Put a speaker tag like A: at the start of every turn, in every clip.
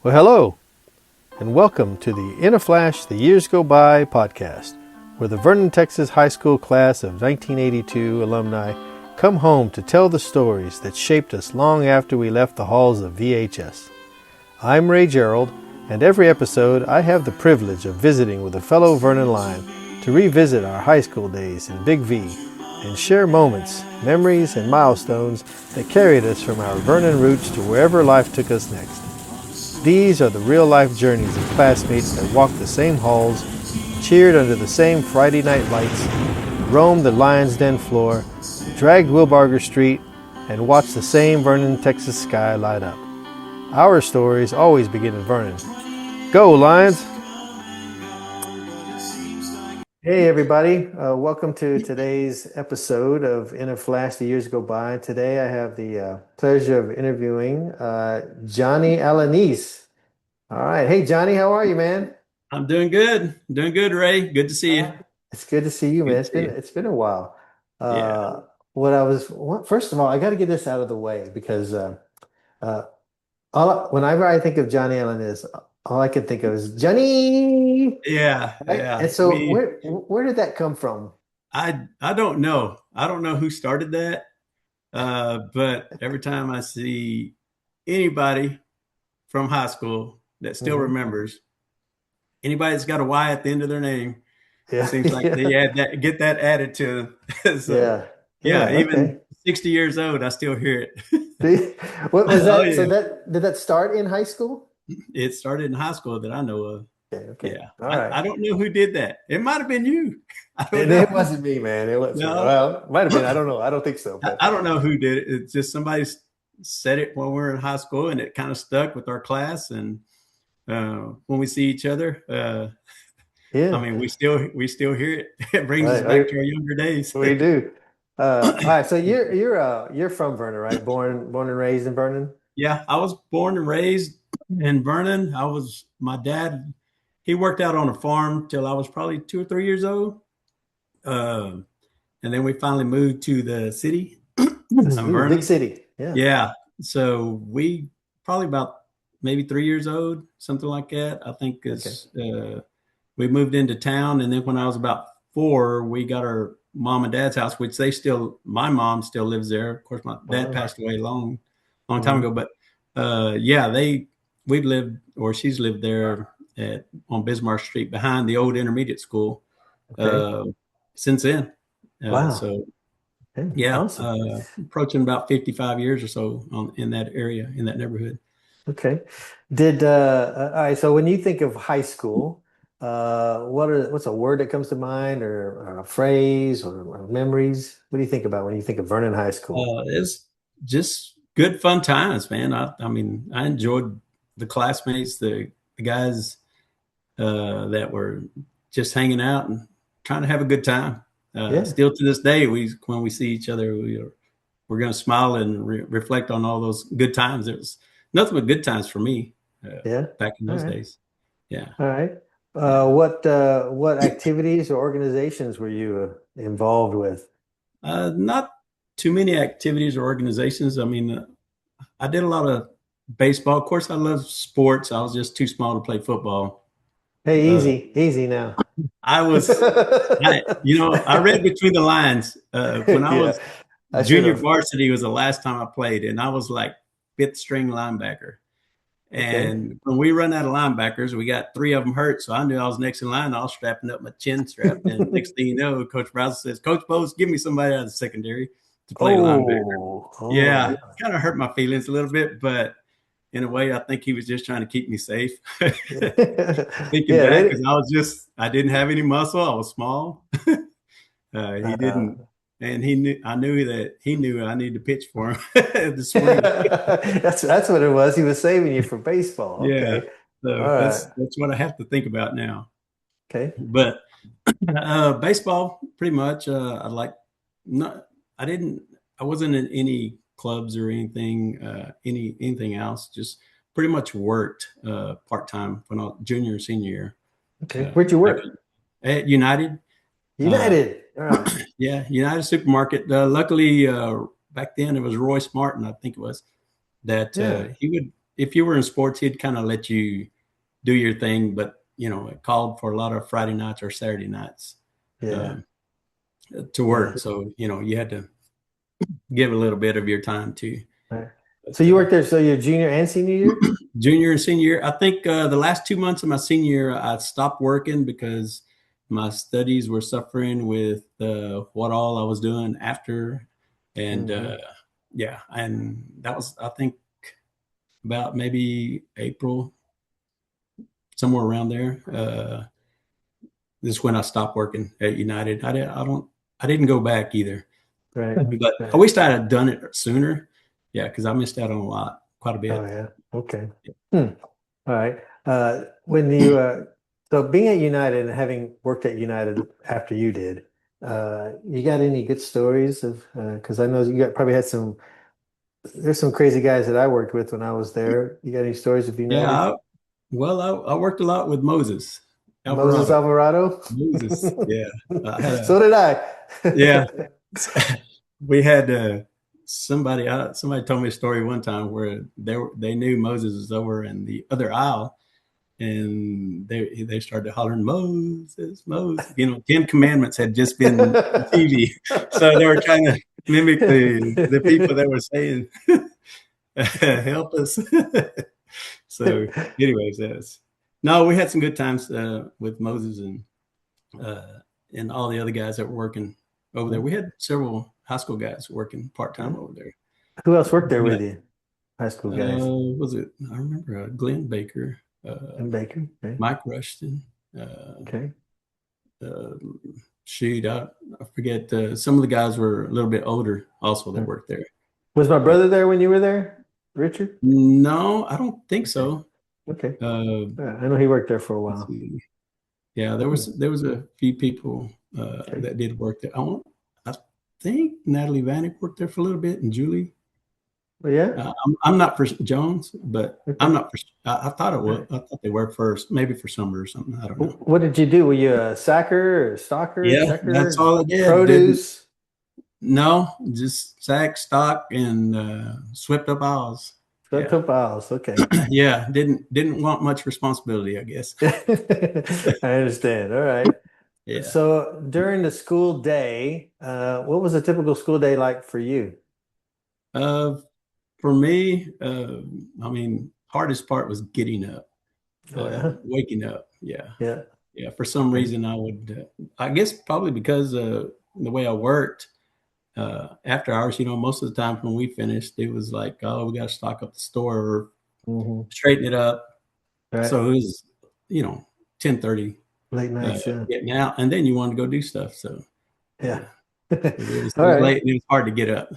A: Well, hello, and welcome to the In a Flash, The Years Go By podcast, where the Vernon, Texas High School class of 1982 alumni come home to tell the stories that shaped us long after we left the halls of VHS. I'm Ray Gerald, and every episode I have the privilege of visiting with a fellow Vernon Lion to revisit our high school days in Big V and share moments, memories, and milestones that carried us from our Vernon roots to wherever life took us next. These are the real-life journeys of classmates that walked the same halls, cheered under the same Friday night lights, roamed the Lion's Den floor, dragged Wilbarger Street, and watched the same Vernon, Texas sky light up. Our stories always begin in Vernon. Go, Lions! Hey, everybody. Welcome to today's episode of In a Flash, The Years Go By. Today I have the pleasure of interviewing Johnny Alaniz. All right. Hey, Johnny, how are you, man?
B: I'm doing good. Doing good, Ray. Good to see you.
A: It's good to see you, man.
B: Good to see you.
A: It's been a while.
B: Yeah.
A: Uh, First of all, I got to get this out of the way because uh, whenever I think of Johnny Alaniz, all I can think of is Johnny.
B: Yeah.
A: Right?
B: Yeah.
A: And so where did that come from?
B: I don't know. I don't know who started that. But every time I see anybody from high school that still
A: Hmm.
B: remembers, anybody that's got a Y at the end of their name,
A: Yeah,
B: seems like they get that added to them. So
A: yeah, yeah.
B: yeah, even
A: Okay.
B: 60 years old, I still hear it.
A: What was
B: Oh
A: that? So
B: yeah.
A: that did that start in high school?
B: It started in high school that I know of.
A: Okay, okay.
B: Yeah.
A: All
B: I
A: right.
B: don't know who did that. It might have been you. I don't
A: And
B: know.
A: it wasn't me, man. It wasn't me.
B: No,
A: Well, might have been. I don't know. I don't think so, but
B: I don't know who did it. It's just somebody said it when we were in high school, and it kind of stuck with our class. And when we see each other, I
A: yeah.
B: mean, we still hear it. It brings us
A: Right.
B: back to our younger days.
A: We do. All right. So you're from Vernon, right? Born and raised in Vernon.
B: Yeah, I was born and raised in Vernon. My dad. He worked out on a farm till I was probably 2 or 3 years old, uh, and then we finally moved to the city. I'm
A: Ooh, big
B: Vernon.
A: city. Yeah.
B: Yeah. So we probably about maybe 3 years old, something like that. I think
A: Okay.
B: is we moved into town, and then when I was about 4, we got our mom and dad's house, which my mom still lives there. Of course, my dad
A: Wow.
B: passed away a long time
A: Mhm.
B: ago, but yeah, we've lived or she's lived there on Bismarck Street behind the old intermediate school
A: Okay.
B: uh, since then.
A: Wow.
B: So
A: Okay.
B: yeah,
A: Awesome.
B: approaching about 55 years or so in that area, in that neighborhood.
A: Okay. All right, so when you think of high school, what's a word that comes to mind or a phrase or memories? What do you think about when you think of Vernon High School?
B: It's just good fun times, man. I mean, I enjoyed the classmates, the guys that were just hanging out and trying to have a good time.
A: Yeah.
B: Still to this day, when we see each other, we're going to smile and reflect on all those good times. It was nothing but good times for me
A: Yeah.
B: back in
A: All
B: those
A: right.
B: days. Yeah,
A: All right.
B: yeah.
A: What activities or organizations were you involved with?
B: Not too many activities or organizations. I mean, I did a lot of baseball. Of course, I love sports. I was just too small to play football.
A: Hey,
B: Uh,
A: easy now.
B: I was, I read between the lines. When I
A: Yeah,
B: was
A: I should
B: junior
A: have.
B: varsity was the last time I played, and I was like fifth string linebacker.
A: Okay.
B: And when we run out of linebackers, we got 3 of them hurt. So I knew I was next in line. I was strapping up my chin strap. And next thing you know, Coach Brazel says, Coach Bose, give me somebody out of the secondary to play linebacker.
A: Oh,
B: Yeah,
A: yeah.
B: kind of hurt my feelings a little bit, but in a way, I think he was just trying to keep me safe. Thinking
A: Yeah,
B: back, because I didn't have any muscle. I was small. He
A: uh,
B: didn't, and I knew that he knew I needed to pitch for him to swing.
A: that's what it was. He was saving you for baseball.
B: Yeah.
A: Okay. All
B: So
A: right.
B: that's what I have to think about now.
A: Okay.
B: But baseball, pretty much. I like not. I didn't. I wasn't in any clubs or anything. Anything else. Just pretty much worked part time when I was junior and senior year.
A: Okay. Where'd you
B: Back
A: work?
B: at United. Uh,
A: United. All right.
B: yeah, United Supermarket. Luckily, back then it was Roy Martin, I think it was, that
A: Yeah.
B: he would if you were in sports, he'd kind of let you do your thing, but it called for a lot of Friday nights or Saturday nights
A: Yeah.
B: um, to
A: Yeah.
B: work. So you had to give a little bit of your time too.
A: Right. So
B: But
A: you worked there, so your junior and senior year?
B: junior and senior year, I think the last 2 months of my senior year, I stopped working because my studies were suffering with what all I was doing after, and
A: Hmm.
B: yeah, and that was, I think, about maybe April, somewhere around there. This is when I stopped working at United. I didn't go back either,
A: Right.
B: but I
A: Right.
B: wished I had done it sooner. Yeah, because I missed out on quite a
A: Oh
B: bit.
A: yeah. Okay. Hmm. All right. When you so being at United and having worked at United after you did, you got any good stories of because I know probably had some. There's some crazy guys that I worked with when I was there. You got any stories of
B: Yeah,
A: United?
B: I worked a lot with Moses
A: Moses
B: Alvarado.
A: Alvarado?
B: Moses, yeah, I had
A: So did I.
B: yeah. We had somebody told me a story one time where they knew Moses was over in the other aisle, and they started hollering Moses, Moses. 10 Commandments had just been on TV, so they were trying to mimic the people that were saying, "Help us." So, anyways, that's no. We had some good times with Moses uh, and all the other guys that were working over there. We had several high school guys working part time over there.
A: Who else worked there with
B: But
A: you? High school guys.
B: was it? I remember Glenn Baker,
A: And Baker. Okay.
B: Mike Rushton. Uh,
A: Okay.
B: uh, shoot, I forget. Some of the guys were a little bit older, also that
A: Hmm.
B: worked there.
A: Was my
B: But
A: brother there when you were there? Richard?
B: no, I don't think
A: Okay.
B: so.
A: Okay.
B: Uh,
A: Yeah, I know he worked there for a
B: let's
A: while.
B: see. Yeah, there
A: Hmm.
B: was there was a few people
A: Okay.
B: that did work there. I think Natalie Vanek worked there for a little bit, and Julie.
A: Well, yeah.
B: I'm not for Jones, but I'm
A: Okay.
B: not for. I thought it
A: All
B: was.
A: right.
B: I thought they were first, maybe for summer or something. I don't know.
A: What did you do? Were you a sacker or stalker,
B: Yeah, that's
A: checker,
B: all I did. Didn't
A: produce?
B: no, just sack, stock, and swept up aisles.
A: Swept
B: Yeah,
A: up aisles. Okay.
B: yeah. Didn't want much responsibility, I guess.
A: I understand. All right.
B: Yeah.
A: So during the school day, what was a typical school day like for you?
B: Uh, for me, I mean, hardest part was getting up,
A: Oh yeah.
B: waking up. Yeah,
A: Yeah.
B: yeah. For some
A: Okay.
B: reason, I would. I guess probably because the way I worked after hours. Most of the time when we finished, it was like, oh, we got to stock up the store or
A: Hmm.
B: straighten it up.
A: Right.
B: So it was, 10:30
A: Late nights. Yeah.
B: getting out, and then you wanted to go do stuff. So
A: Yeah.
B: yeah,
A: All
B: it was
A: right.
B: late and it was hard to get up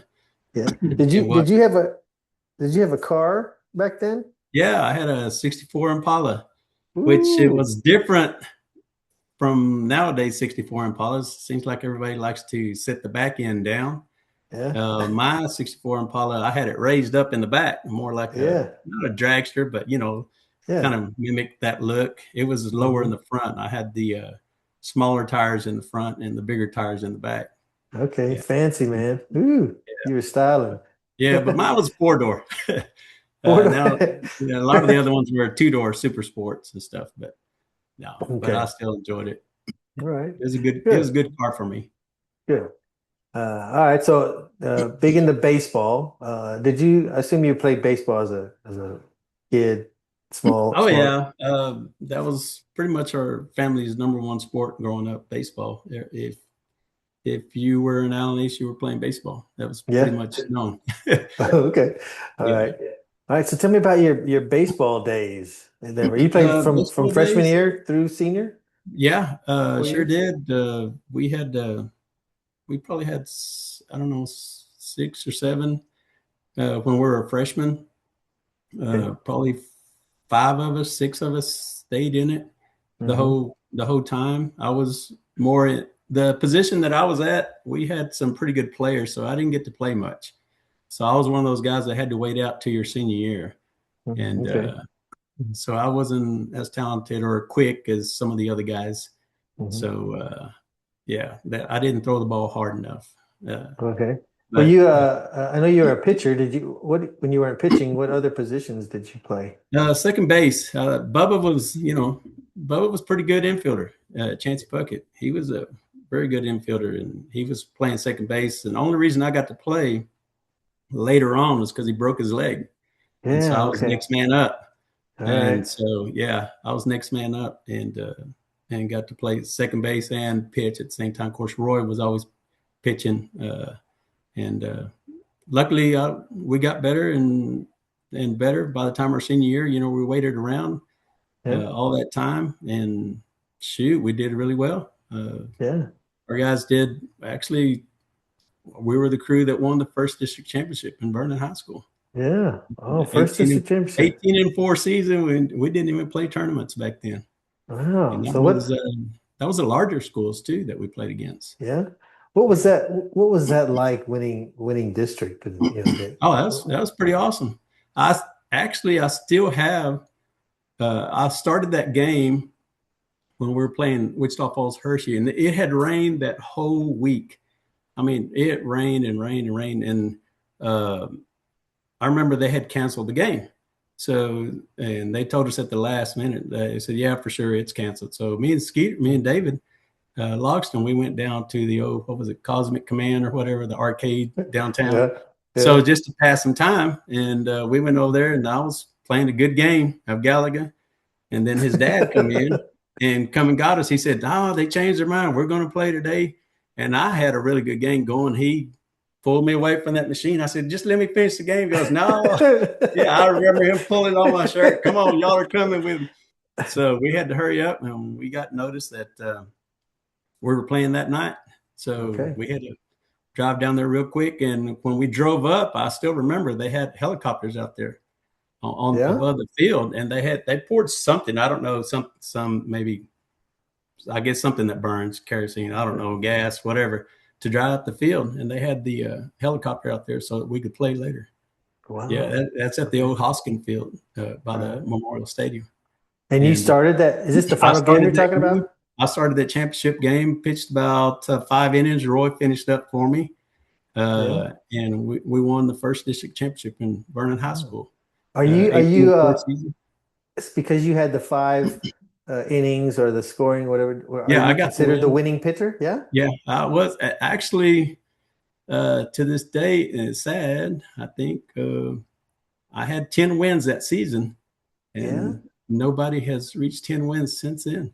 A: Yeah. Did you
B: and
A: did
B: watch
A: you
B: it.
A: have a car back then?
B: Yeah, I had a '64 Impala, which it
A: Ooh.
B: was different from nowadays 64 Impalas. Seems like everybody likes to set the back end down.
A: Yeah.
B: My '64 Impala, I had it raised up in the back, more like
A: Yeah.
B: not a dragster, but kind
A: Yeah.
B: of mimic that look. It was lower in
A: Hmm.
B: the front. I had the smaller tires in the front and the bigger tires in the back.
A: Okay.
B: Yeah,
A: Fancy, man. Ooh. You were styling.
B: yeah, but mine was 4 door.
A: Four
B: Now,
A: door.
B: a lot of the other ones were 2 door super sports and stuff, but no, but I
A: Okay.
B: still enjoyed it.
A: All right.
B: It was a
A: Good.
B: good car for me.
A: Good. All right. So, big into baseball. I assume you played baseball as a kid, small,
B: Oh
A: small.
B: yeah, that was pretty much our family's number one sport growing up, baseball. If you were in Alaniz, you were playing baseball. That was pretty
A: Yeah.
B: much known.
A: Okay. All
B: Yeah.
A: right. All right. So tell me about your baseball days. And then, were you played from
B: Baseball
A: freshman
B: days.
A: year through senior?
B: Yeah,
A: Four
B: sure
A: years?
B: did. We probably had, I don't know, 6 or 7 when we were freshmen.
A: Okay.
B: Probably 5 of us, 6 of us stayed in it
A: Hmm.
B: the whole time. I was more in the position that I was at. We had some pretty good players, so I didn't get to play much. So I was one of those guys that had to wait out to your senior year, and
A: Okay.
B: so I wasn't as talented or quick as some of the other guys.
A: Hmm.
B: So yeah, I didn't throw the ball hard enough. Uh,
A: Okay. Well,
B: But
A: I know you were a pitcher. When you weren't pitching, what other positions did you play?
B: second base, Bubba was pretty good infielder. Chancey Puckett, he was a very good infielder, and he was playing second base. And the only reason I got to play later on was because he broke his leg, and so
A: Yeah,
B: I was
A: okay.
B: next man up.
A: All
B: And
A: right.
B: so yeah, I was next man up, and got to play second base and pitch at the same time. Of course, Roy was always pitching, and luckily we got better and better by the time our senior year. We waited around
A: Yeah,
B: all that time, and shoot, we did really well.
A: yeah,
B: Our guys did actually. We were the crew that won the first district championship in Vernon High School.
A: yeah. Oh, first
B: 18 and
A: district championship.
B: 18-4 season. We didn't even play tournaments back then,
A: Wow.
B: and
A: So what?
B: that was the larger schools too that we played against.
A: Yeah. What was
B: Yeah.
A: that? What was that like winning district? And
B: Oh, that was pretty awesome. I I still have. I started that game when we were playing Wichita Falls Hershey, and it had rained that whole week. I mean, it rained and rained and rained, and uh, I remember they had canceled the game. So, and they told us at the last minute. They said, "Yeah, for sure, it's canceled." So me and David Logston, we went down to the what was it, Cosmic Command or whatever, the arcade downtown.
A: yeah,
B: So
A: yeah.
B: just to pass some time, and we went over there, and I was playing a good game of Galaga, and then his dad come in and got us. He said, "Oh, they changed their mind. We're going to play today." And I had a really good game going. He pulled me away from that machine. I said, "Just let me finish the game." He goes, "No." Yeah, I remember him pulling on my shirt. "Come on, y'all are coming with me." So we had to hurry up, and we got notice that we were playing that night. So
A: Okay.
B: we had to drive down there real quick. And when we drove up, I still remember they had helicopters out there on
A: Yeah.
B: above the field, and they poured something. I don't know, some maybe, I guess something that burns, kerosene, I don't know, gas, whatever, to dry out the field. And they had the helicopter out there so that we could play later. Yeah,
A: Wow.
B: that's at the
A: Okay.
B: old Hoskin Field by
A: All
B: the
A: right.
B: Memorial Stadium.
A: And you
B: And
A: started that. Is this the
B: I
A: final game you're
B: started that
A: talking
B: game.
A: about?
B: I started that championship game, pitched about 5 innings. Roy finished up for me,
A: Yeah.
B: and we won the first district championship in Vernon High
A: Oh.
B: School.
A: Are you
B: 18-4 season.
A: it's because you had the five innings or the scoring, whatever. Are
B: Yeah, I
A: you
B: got the
A: considered the
B: win.
A: winning pitcher? Yeah.
B: Yeah, I was actually to this day, and it's sad. I think I had 10 wins that season,
A: Yeah.
B: and nobody has reached 10 wins since then.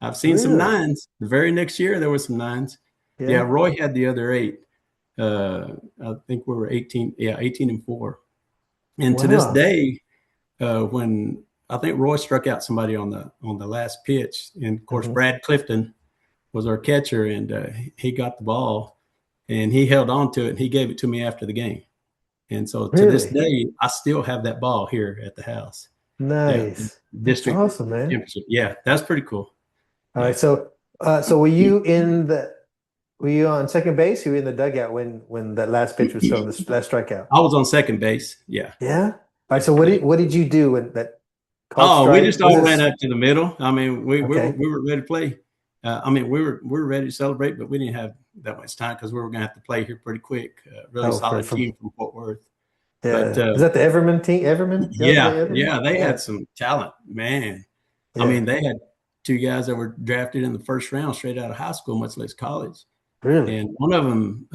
B: I've seen some
A: Really?
B: nines. The very next year, there were some nines. Yeah,
A: Yeah.
B: Roy had the other eight. I think we were 18, yeah, 18-4. And to this
A: Wow.
B: day, when I think Roy struck out somebody on the last pitch, and of course
A: Hmm.
B: Brad Clifton was our catcher, and he got the ball, and he held on to it, and he gave it to me after the game. And so to this
A: Really?
B: day, I still have that ball here at the house. Yeah,
A: Nice. That's
B: district
A: awesome, man.
B: championship. Yeah, that's pretty cool.
A: All right.
B: Yeah,
A: So were you on second base? Or were you in the dugout when that last pitch was thrown, this last strikeout?
B: I was on second base. Yeah,
A: Yeah. All right. So
B: yeah.
A: what did you do when that called
B: Oh, we
A: strike?
B: just
A: Was
B: all ran
A: this
B: up to the middle. I mean,
A: okay?
B: we were ready to play. I mean, we were ready to celebrate, but we didn't have that much time because we were going to have to play here pretty quick. Really
A: Oh,
B: solid
A: from
B: team from Fort Worth. But
A: yeah. Was that the Everman team? Everman? That was the
B: yeah,
A: Everman?
B: yeah, they
A: Yeah.
B: had some talent, man. I
A: Yeah.
B: mean, they had two guys that were drafted in the first round straight out of high school, much less college.
A: Really?
B: And one of them,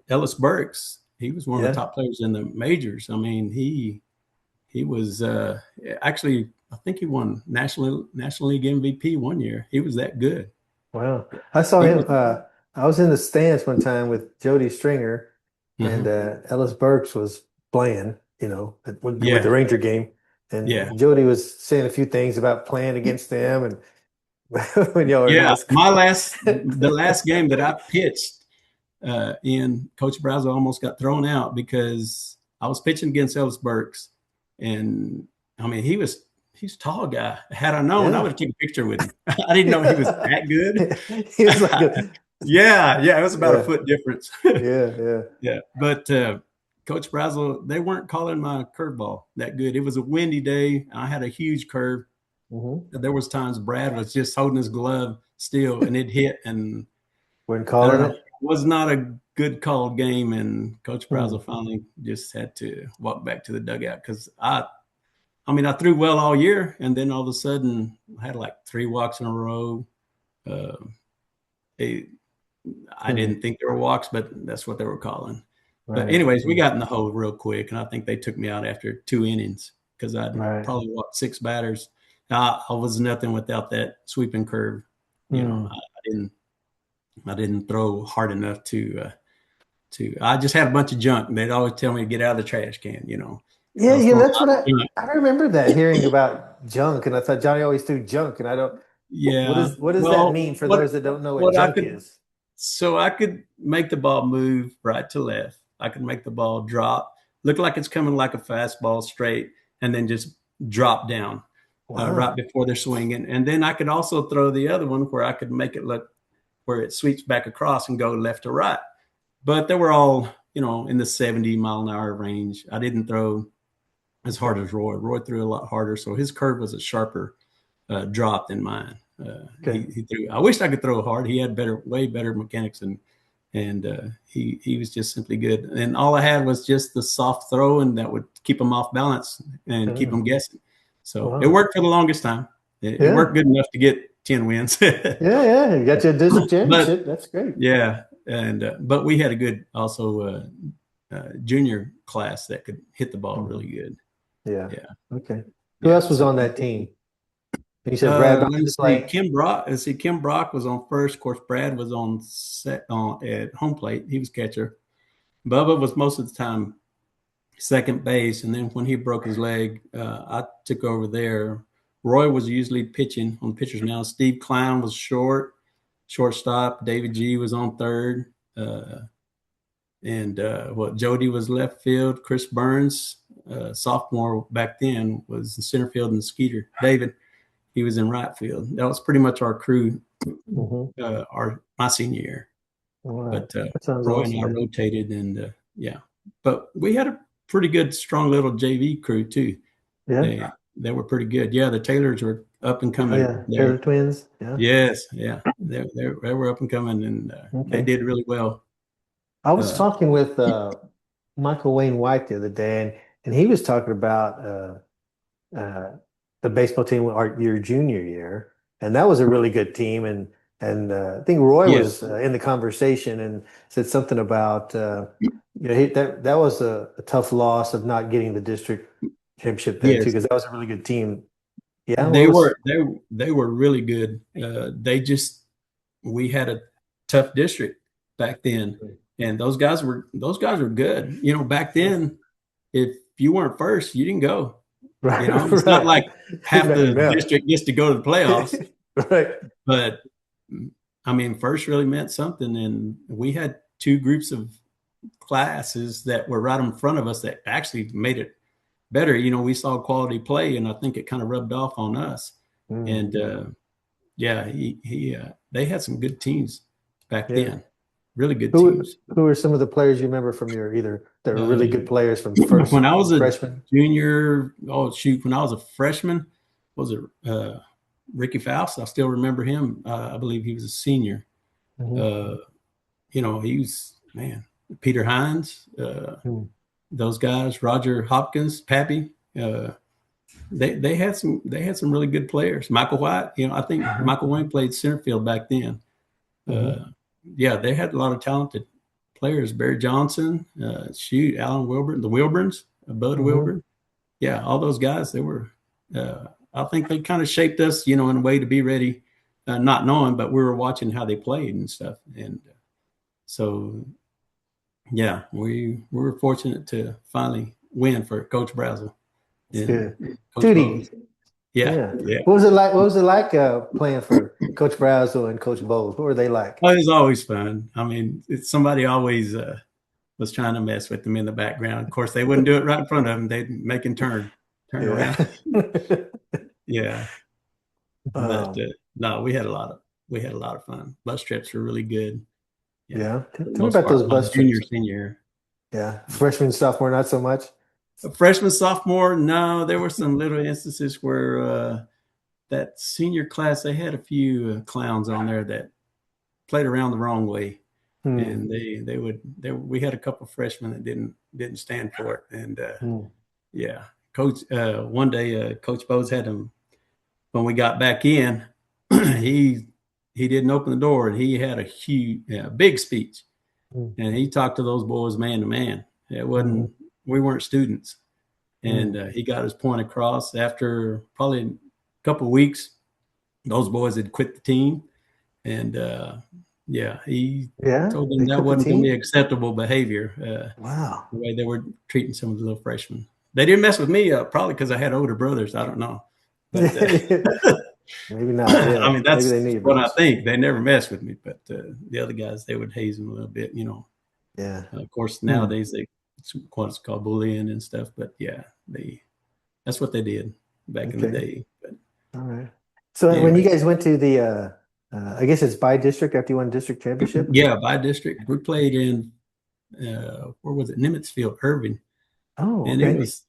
B: Ellis Burks, he was one of the
A: Yeah.
B: top players in the majors. I mean, he was actually, I think he won National League MVP one year. He was that good.
A: Wow. I saw
B: He
A: him.
B: was.
A: I was in the stands one time with Jody Stringer and
B: Uh-huh.
A: Ellis Burks was playing, with the
B: Yeah,
A: Ranger game.
B: yeah,
A: And Jody was saying a few things about playing against them and when y'all were
B: yeah.
A: Ellis.
B: The last game that I pitched in, Coach Brazel almost got thrown out because I was pitching against Ellis Burks, and I mean he's a tall guy. Had I known, I
A: Yeah.
B: would have taken a picture with him. I didn't know he was that good.
A: He was like a,
B: Yeah, it was about a
A: yeah,
B: foot difference.
A: yeah, yeah.
B: Yeah, but Coach Brazel, they weren't calling my curveball that good. It was a windy day. I had a huge curve.
A: Hmm.
B: There was times Brad was just holding his glove still, and it hit, and
A: Weren't
B: I don't
A: calling
B: know.
A: it.
B: It was not a good called game, and Coach Brazel finally just had to walk back to the dugout because I threw well all year, and then all of a sudden I had like 3 walks in a row. Uh, I didn't think they were walks, but that's what they were calling.
A: Right.
B: But anyways, we got in the hole real quick, and I think they took me out after 2 innings because I'd probably walked 6 batters. I was nothing without that sweeping curve. You know, I didn't throw hard enough to. I just had a bunch of junk. They'd always tell me to get out of the trash can. You know.
A: Yeah, that's what I remember that hearing about junk, and I thought Johnny always threw junk, and I don't.
B: Yeah.
A: What does that mean for those that don't know what junk is?
B: So I could make the ball move right to left. I could make the ball drop, look like it's coming like a fastball straight, and then just drop down right before they're swinging. And then I could also throw the other one where I could make it look where it sweeps back across and go left to right. But they were all, in the 70-mile-an-hour range. I didn't throw as hard as Roy. Roy threw a lot harder, so his curve was a sharper drop than mine. He threw. I wish I could throw hard. He had way better mechanics, and he was just simply good. And all I had was just the soft throw, and that would keep him off balance and keep him guessing. So it worked for the longest time. It worked good enough to get 10 wins.
A: You got your district championship. That's great.
B: Yeah, and but we had a good also junior class that could hit the ball really good.
A: Yeah. Okay. Who else was on that team? You said Brad.
B: Kim Brock was on first. Of course, Brad was on at home plate. He was catcher. Bubba was most of the time second base, and then when he broke his leg, I took over there. Roy was usually pitching on pitchers now. Steve Clown was shortstop. David G was on third, and Jody was left field. Chris Burns, sophomore back then, was in center field, and Skeeter David, he was in right field. That was pretty much our crew, my senior year. But Roy and I rotated, and but we had a pretty good, strong little JV crew too. Yeah, they were pretty good. Yeah, the Taylors were up and coming.
A: Taylor twins. Yeah.
B: Yes, yeah, they were up and coming, and they did really well.
A: I was talking with Michael Wayne White the other day, and he was talking about the baseball team your junior year, and that was a really good team. And I think Roy was in the conversation and said something about that was a tough loss of not getting the district championship there too, because that was a really good team. Yeah,
B: they were really good. We had a tough district back then, and those guys were good. Back then, if you weren't first, you didn't go.
A: Right.
B: It's not like half the district gets to go to the playoffs.
A: Right.
B: But first really meant something, and we had 2 groups of classes that were right in front of us that actually made it better. We saw quality play, and I think it kind of rubbed off on us. And they had some good teams back then. Really good teams.
A: Who are some of the players you remember from your that were really good players from first?
B: When I was a
A: freshman?
B: junior, when I was a freshman, was it Ricky Faust? I still remember him. I believe he was a senior. He was Peter Hines, those guys, Roger Hopkins, Pappy. They had some really good players. Michael White, I think Michael Wayne played center field back then. They had a lot of talented players. Barry Johnson, Alan Wilburn, the Wilburns, Bud Wilburn. Yeah, all those guys, they were I think they kind of shaped us, in a way to be ready, not knowing, but we were watching how they played and stuff. And so, we were fortunate to finally win for Coach Brazel.
A: Good. Tootie.
B: Yeah.
A: What was it like playing for Coach Brazel and Coach Bowles? What were they like?
B: Oh, it was always fun. Somebody always was trying to mess with them in the background. Of course, they wouldn't do it right in front of them. They'd make him turn around. Yeah. But no, we had a lot of fun. Bus trips were really good.
A: Yeah. Tell me about those bus trips.
B: Junior, senior.
A: Yeah. Freshman, sophomore, not so much.
B: Freshman, sophomore, no. There were some little instances where that senior class, they had a few clowns on there that played around the wrong way. and we had a couple of freshmen that didn't stand for it, and yeah, coach. One day, Coach Bowes had him when we got back in. he didn't open the door, and he had a big speech, and he talked to those boys man to man. It wasn't we weren't students, and he got his point across. After probably a couple of weeks, those boys had quit the team, and he told them that wasn't going to be acceptable behavior.
A: Wow.
B: The way they were treating some of the little freshmen. They didn't mess with me, probably because I had older brothers. I don't know. But,
A: maybe not. Yeah.
B: I mean, that's what I think. They never messed with me, but the other guys, they would haze them a little bit,
A: Yeah.
B: Of course, nowadays it's what's called bullying and stuff. But yeah, that's what they did back in the day. But,
A: all right. So when you guys went to the, I guess it's by district after you won district championship?
B: Yeah, by district. We played in, where was it? Nimitz Field, Irving.
A: Oh,
B: and it was,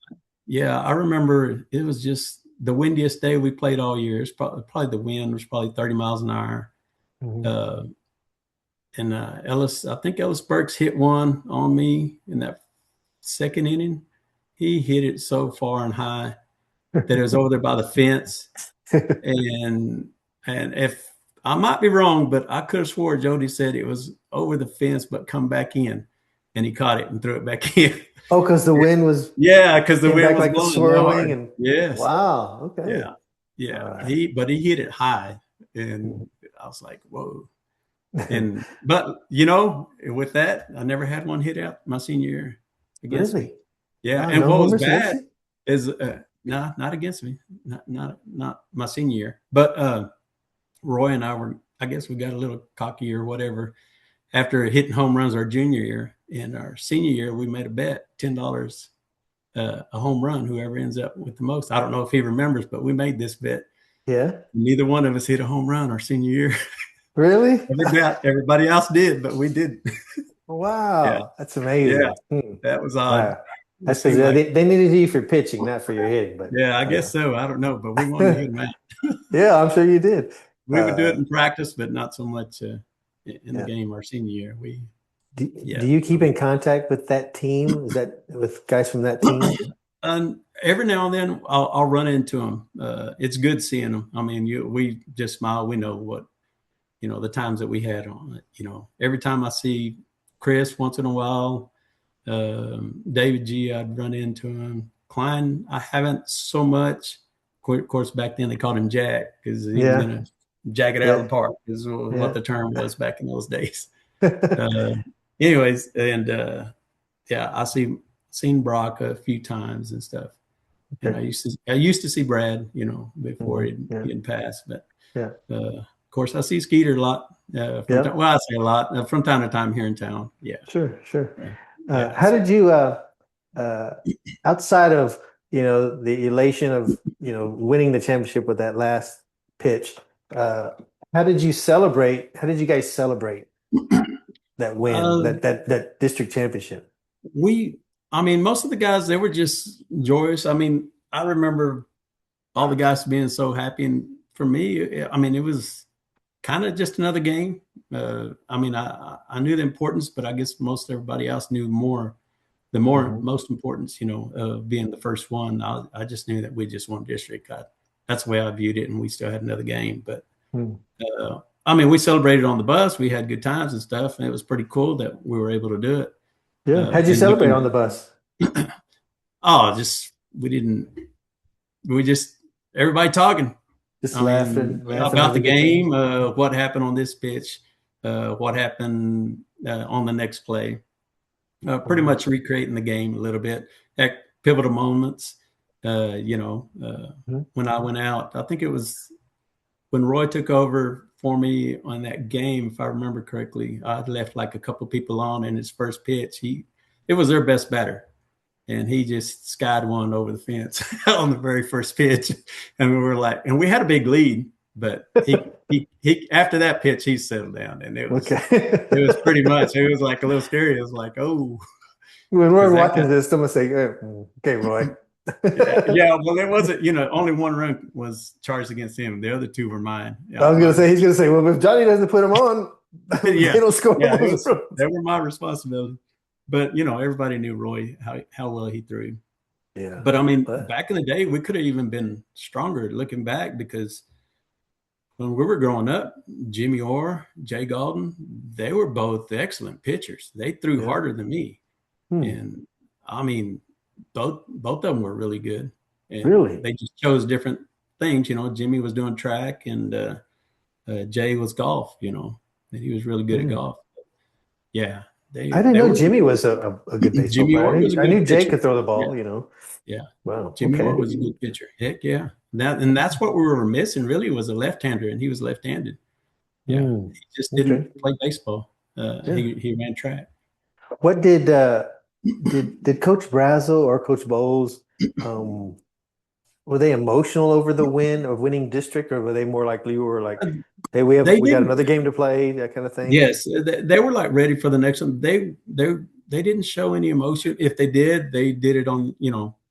B: I remember it was just the windiest day we played all year. It's probably the wind was probably 30 miles an hour. And I think Ellis Burks hit one on me in that second inning. He hit it so far and high that it was over there by the fence. and if I might be wrong, but I could have swore Jody said it was over the fence, but come back in, and he caught it and threw it back in.
A: Oh, because the wind was
B: because the wind was
A: like
B: blowing
A: swirling
B: and yes.
A: Wow. Okay.
B: Yeah. Right. He hit it high, and I was like, whoa. And but with that, I never had one hit out my senior year against me. Yeah, and what was bad is not against me, not my senior year, but Roy and I guess we got a little cocky or whatever after hitting home runs our junior year. In our senior year, we made a bet, $10 a home run, whoever ends up with the most. I don't know if he remembers, but we made this bet.
A: Yeah.
B: Neither one of us hit a home run our senior year.
A: Really?
B: Everybody else did, but we didn't.
A: Wow. That's amazing.
B: Yeah. That was odd.
A: Wow. That's because they needed you for pitching, not for your hitting. But
B: yeah, I guess so. I don't know, but we wanted to hit them out.
A: Yeah, I'm sure you did.
B: We would do it in practice, but not so much in the game our senior year.
A: Do you keep in contact with that team? Is that with guys from that team?
B: Every now and then I'll run into them. It's good seeing them. I mean, we just smile. We know what, the times that we had on it. Every time I see Chris once in a while, David G, I'd run into him. Klein, I haven't so much. Of course, back then they called him Jack because he was going to jack it out of the park is what the term was back in those days. Anyways, and I seen Brock a few times and stuff. And I used to see Brad, before he'd passed. But of course, I see Skeeter a lot. I say a lot from time to time here in town. Yeah, sure.
A: How did you, outside of the elation of winning the championship with that last pitch, how did you celebrate? How did you guys celebrate that win, that district championship?
B: Most of the guys, they were just joyous. I mean, I remember all the guys being so happy. And for me, it was kind of just another game. I knew the importance, but I guess most everybody else knew most importance, of being the first one. I just knew that we just won district. That's the way I viewed it. And we still had another game, but we celebrated on the bus. We had good times and stuff, and it was pretty cool that we were able to do it.
A: Yeah. How'd you celebrate on the bus?
B: Everybody talking.
A: Just laughing
B: about the game, what happened on this pitch, what happened on the next play. Pretty much recreating the game a little bit at pivotal moments. When I went out, I think it was when Roy took over for me on that game, if I remember correctly. I left like a couple people on in his first pitch. It was their best batter, and he just skied one over the fence on the very first pitch. And we had a big lead, but he after that pitch, he settled down, and it was pretty much, it was like a little scary. It was like, oh.
A: When we're watching this, someone say, okay, Roy.
B: Well, it wasn't, only one run was charged against him. The other two were mine.
A: I was going to say, he's going to say, well, if Johnny doesn't put him on,
B: Yeah,
A: They don't score
B: yeah,
A: most runs.
B: they were my responsibility. But everybody knew Roy, how well he threw.
A: Yeah,
B: But I mean,
A: but
B: back in the day, we could have even been stronger looking back, because when we were growing up, Jimmy Orr, Jay Galton, they were both excellent pitchers. They threw
A: yeah.
B: harder than me.
A: Hmm.
B: And I mean, both of them were really good. And
A: Really?
B: they just chose different things. Jimmy was doing track, and Jay was golf, and he was really good at
A: Hmm.
B: golf. Yeah,
A: I
B: they
A: didn't
B: they
A: know
B: were good.
A: Jimmy was a good baseball
B: Jimmy
A: player.
B: Orr was a
A: I
B: good
A: knew Jay
B: pitcher.
A: could throw the
B: Yeah,
A: ball, you know.
B: yeah.
A: Wow.
B: Jimmy
A: Okay.
B: Orr was a good pitcher. Heck yeah. That's what we were missing, really, was a left-hander, and he was left-handed. Yeah,
A: Hmm.
B: he just didn't
A: Okay.
B: play baseball.
A: Yeah.
B: He ran track.
A: What did Coach Brazel or Coach Bowles um were they emotional over the win of winning district, or were they more like you were like, hey,
B: They
A: we got
B: didn't.
A: another game to play, that kind of thing?
B: Yes, they were like ready for the next one. They didn't show any emotion. If they did it on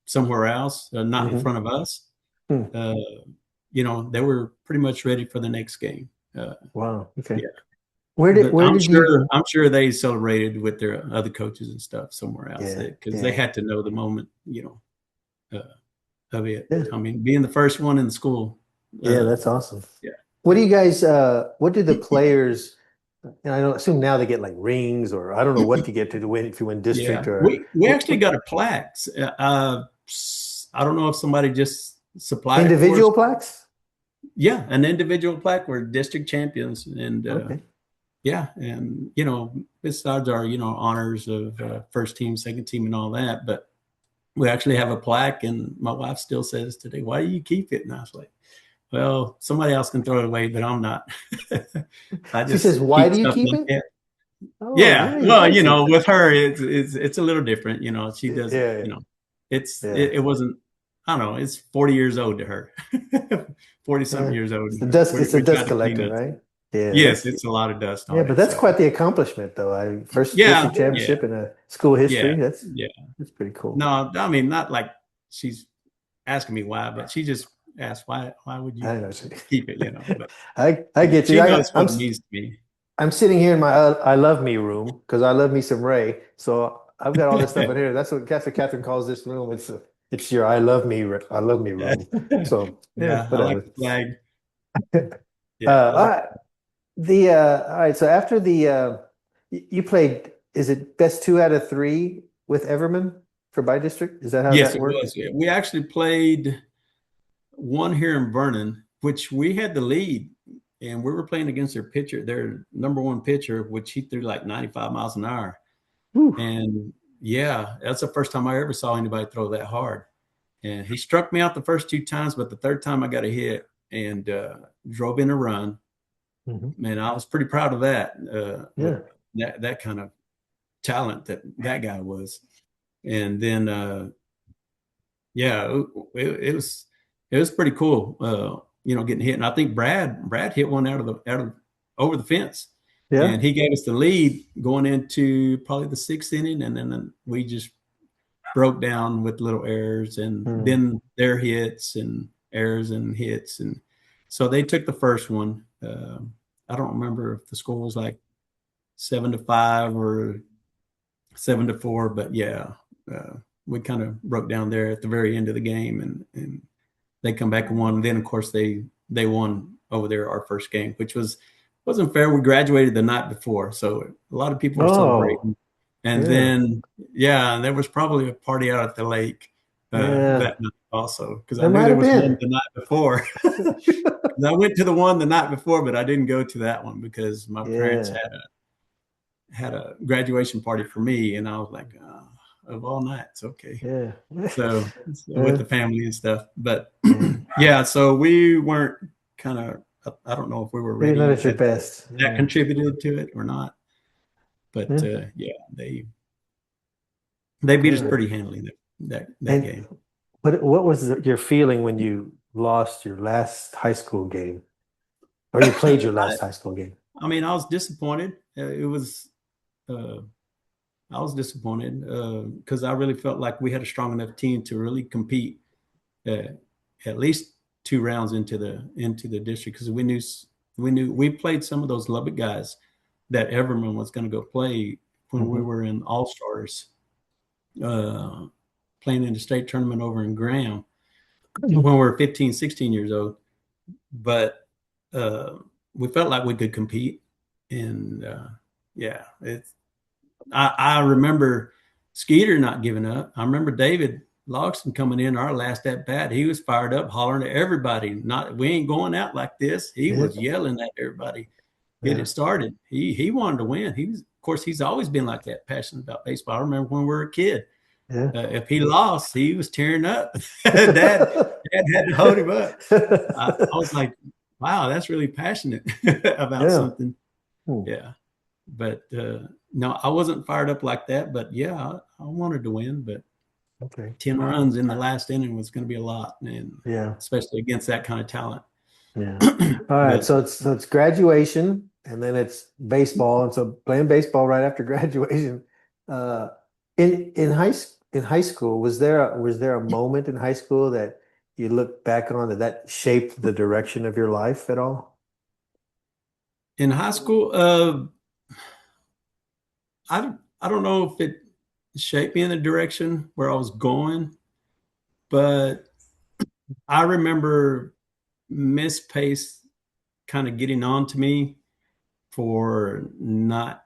B: somewhere else, not in
A: Hmm.
B: front of us.
A: Hmm.
B: Uh, they were pretty much ready for the next game. Uh,
A: Wow. Okay.
B: yeah, but
A: Where did you
B: I'm sure they celebrated with their other coaches and stuff somewhere else,
A: Yeah,
B: because they
A: yeah,
B: had to know the moment, of it.
A: yeah,
B: I mean, being the first one in the school.
A: yeah,
B: Uh,
A: that's awesome.
B: yeah,
A: What do you guys what do the players, and I don't assume now they get like rings, or I don't know what to get to win if you win
B: yeah.
A: district, or
B: We actually got a plaque. I don't know if somebody just supplied it for us.
A: individual plaques?
B: Yeah, an individual plaque. We're district champions, and
A: Okay.
B: yeah, and besides our honors of first team, second team, and all that, but we actually have a plaque. And my wife still says today, "Why do you keep it?" And I was like, "Well, somebody else can throw it away, but I'm not." I
A: She says,
B: just
A: "Why
B: keep
A: do you
B: stuff
A: keep
B: like
A: it?"
B: that.
A: Oh,
B: Yeah,
A: nice,
B: well,
A: nice.
B: with her, it's a little different. She doesn't.
A: Yeah, yeah,
B: It wasn't. I don't know. It's 40 years old to her. 40 something
A: yeah.
B: years old to
A: It's a
B: her.
A: dust, it's a
B: We try
A: dust
B: to clean
A: collector,
B: it.
A: right? Yeah,
B: Yes,
A: that's
B: it's a lot of dust
A: yeah,
B: on
A: but
B: it.
A: that's
B: So
A: quite the accomplishment though. First
B: yeah,
A: district
B: yeah,
A: championship in a school
B: yeah,
A: history.
B: yeah.
A: That's pretty cool.
B: No, I mean, not like she's asking me why, but she just asked why would you
A: I know.
B: keep it? But
A: I get you.
B: she knows what it means to me.
A: I'm sitting here in my I love me room because I love me some Ray. So I've got all this stuff in here. That's what Catherine calls this room. It's your I love me room. So yeah,
B: Yeah, I like
A: whatever.
B: the flag. Yeah, I
A: All
B: like.
A: right. All right. So after you played, is it best two out of three with Everman for by district? Is that how
B: Yes,
A: that
B: it
A: worked?
B: was. We actually played one here in Vernon, which we had the lead, and we were playing against their pitcher, their number one pitcher, which he threw like 95 miles an hour.
A: Whew.
B: And yeah, that's the first time I ever saw anybody throw that hard. And he struck me out the first two times, but the third time I got a hit and drove in a run.
A: Mhm.
B: Man, I was pretty proud of that, with
A: Yeah.
B: that kind of talent that guy was. And then yeah, it was pretty cool. Getting hit, and I think Brad hit one out of over the fence,
A: Yeah.
B: and he gave us the lead going into probably the sixth inning, and then we just broke down with little errors, and
A: Hmm.
B: then their hits and errors and hits, and so they took the first one. I don't remember if the score was like 7-5 or 7-4, but yeah, we kind of broke down there at the very end of the game, and they come back and won. And then of course they won over there our first game, which wasn't fair. We graduated the night before, so a lot of people were
A: Oh,
B: celebrating. And
A: yeah.
B: then yeah, there was probably a party out at the lake
A: Yeah.
B: that night also, because I
A: There
B: knew
A: might
B: there
A: have
B: was one
A: been.
B: the night before. I went to the one the night before, but I didn't go to that one because my parents
A: Yeah.
B: had a graduation party for me, and I was like, of all nights, okay.
A: Yeah.
B: So with
A: Yeah.
B: the family and stuff, but
A: Yeah.
B: yeah, so we weren't kind of. I don't know if we were
A: Maybe not
B: ready.
A: at your best.
B: That
A: Yeah.
B: contributed to it or not, but
A: Yeah.
B: yeah, they beat us
A: Good.
B: pretty handily that
A: And
B: game.
A: what was your feeling when you lost your last high school game, or you played your
B: I,
A: last high school game?
B: I mean, I was disappointed. It was. Uh, I was disappointed because I really felt like we had a strong enough team to really compete uh, at least two rounds into the district, because we knew we played some of those Lubbock guys that Everman was going to go play when we
A: Mm-hmm.
B: were in All Stars, uh, playing in the state tournament over in Graham when we were 15, 16 years old. But uh, we felt like we could compete. And yeah, I remember Skeeter not giving up. I remember David Logston coming in our last at bat. He was fired up, hollering at everybody. Not, we ain't going out like this. He
A: Yeah.
B: was yelling at everybody. Get
A: Yeah.
B: it started. He wanted to win. Of course, he's always been like that, passionate about baseball. I remember when we were a kid.
A: Yeah.
B: If he lost, he was tearing up. Dad had to hold him up. I was like, wow, that's really passionate about
A: Yeah.
B: something.
A: Hmm.
B: Yeah. But no, I wasn't fired up like that. But yeah, I wanted to win. But
A: Okay.
B: 10 runs in the last inning was going to be a lot, and
A: Yeah.
B: especially against that kind of talent.
A: Yeah. All right.
B: But
A: So it's graduation, and then it's baseball, and so playing baseball right after graduation. Uh, in high school, was there a moment in high school that you look back on that shaped the direction of your life at all?
B: in high school, I don't know if it shaped me in the direction where I was going, but I remember Miss Pace kind of getting on to me for not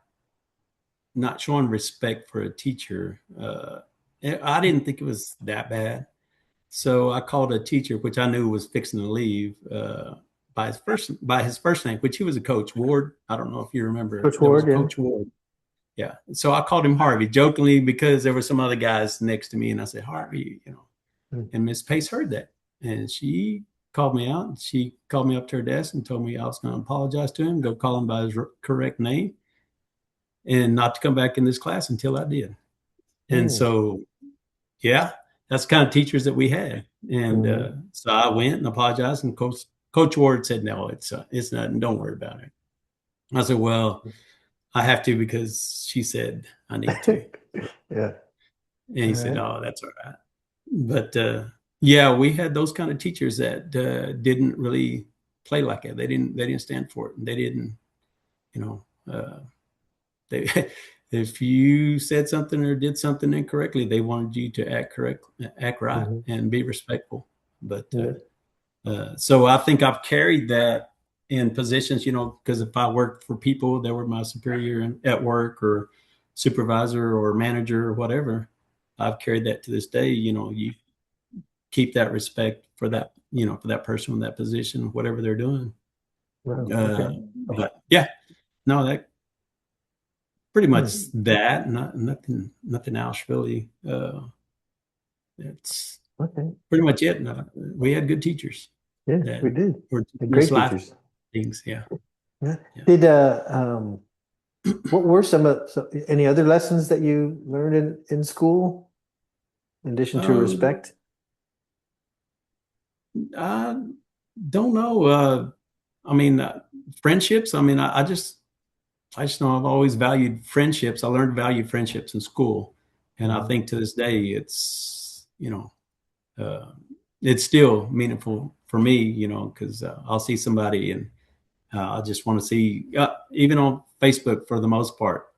B: showing respect for a teacher. I didn't think it was that bad, so I called a teacher, which I knew was fixing to leave, by his first name, which he was a coach, Ward. I don't know if you remember.
A: Coach
B: There was
A: Ward,
B: a
A: yeah.
B: Coach Ward. Yeah. So I called him Harvey jokingly because there were some other guys next to me, and I said, Harvey,
A: Hmm.
B: and Miss Pace heard that, and she called me out. She called me up to her desk and told me I was going to apologize to him, go call him by his correct name, and not to come back in this class until I did. And
A: Hmm.
B: so, yeah, that's the kind of teachers that we had. And
A: Hmm.
B: so I went and apologized, and Coach Ward said, "No, it's nothing. Don't worry about it." I said, "Well, I have to because she said I need to."
A: Yeah.
B: And
A: All
B: he said,
A: right.
B: "Oh, that's all right." But yeah, we had those kind of teachers that didn't really play like it. They didn't stand for it. They didn't, you know, they if you said something or did something incorrectly, they wanted you to act right,
A: Hmm.
B: and be respectful. But
A: Yeah.
B: so I think I've carried that in positions, because if I worked for people that were my superior at work, or supervisor or manager or whatever, I've carried that to this day. You keep that respect for that, for that person in that position, whatever they're doing.
A: Wow. Okay.
B: But yeah, no, that pretty much
A: Hmm.
B: that. Nothing else really. It's
A: Okay.
B: pretty much it. We had good teachers
A: Yeah,
B: that
A: we did.
B: were
A: They're
B: just
A: great
B: life
A: teachers.
B: things. Yeah,
A: Yeah.
B: yeah.
A: Did what were any other lessons that you learned in school in addition to
B: Um,
A: respect?
B: I don't know. I mean, friendships. I mean, I just know I've always valued friendships. I learned to value friendships in school, and I
A: Mhm.
B: think to this day, uh, it's still meaningful for me. Because I'll see somebody, and I just want to see, even on Facebook for the most part,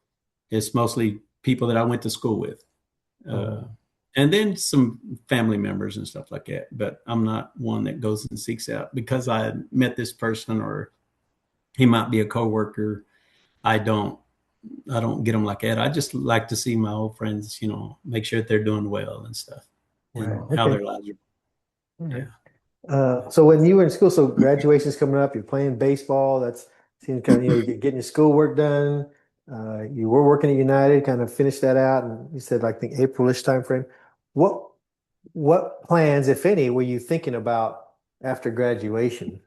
B: it's mostly people that I went to school with. Uh,
A: Mhm.
B: and then some family members and stuff like that. But I'm not one that goes and seeks out because I met this person, or he might be a coworker. I don't I don't get them like that. I just like to see my old friends, make sure that they're doing well and stuff,
A: Right.
B: and how
A: Okay.
B: their lives are.
A: All right.
B: Yeah.
A: So when you were in school, so graduation's coming up, you're playing baseball. That's seems kind of, you're getting your schoolwork done. You were working at United, kind of finished that out, and you said like the Aprilish time frame. What what plans, if any, were you thinking about after graduation?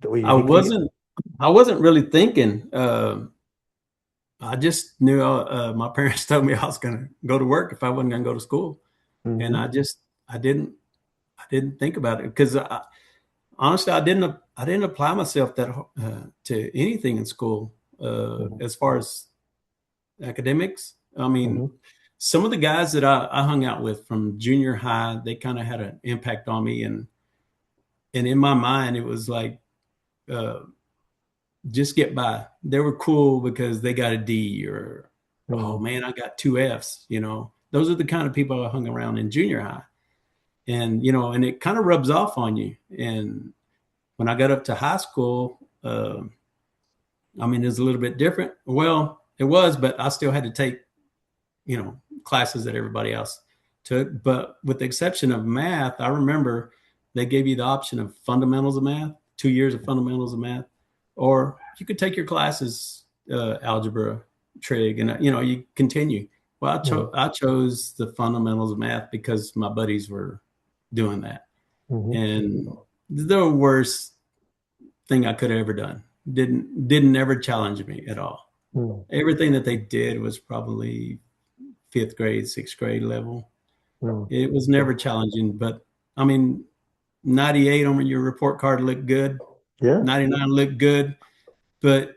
A: Were you
B: I
A: thinking?
B: wasn't I wasn't really thinking. I just knew my parents told me I was going to go to work if I wasn't going to go to school, and
A: Hmm.
B: I didn't think about it because honestly I didn't apply myself that to anything in school
A: Hmm.
B: as far as academics. I mean,
A: Hmm.
B: some of the guys that I hung out with from junior high, they kind of had an impact on me, and in my mind, it was like uh, just get by. They were cool because they got a D, or, oh
A: Mm.
B: man, I got two Fs. Those are the kind of people I hung around in junior high. And, and it kind of rubs off on you. And when I got up to high school, I mean, it's a little bit different. Well, it was, but I still had to take, classes that everybody else took. But with the exception of math, I remember they gave you the option of fundamentals of math, 2 years of fundamentals of math, or you could take your classes, algebra, trig, and you continue. Well, I chose the fundamentals of math because my buddies were doing that,
A: Mm-hmm.
B: and the worst thing I could have ever done. Didn't ever challenge me at all.
A: Mm.
B: Everything that they did was probably fifth grade, sixth grade level.
A: Mm.
B: It was never challenging, but I mean, 98 on your report card looked good.
A: Yeah.
B: 99 looked good, but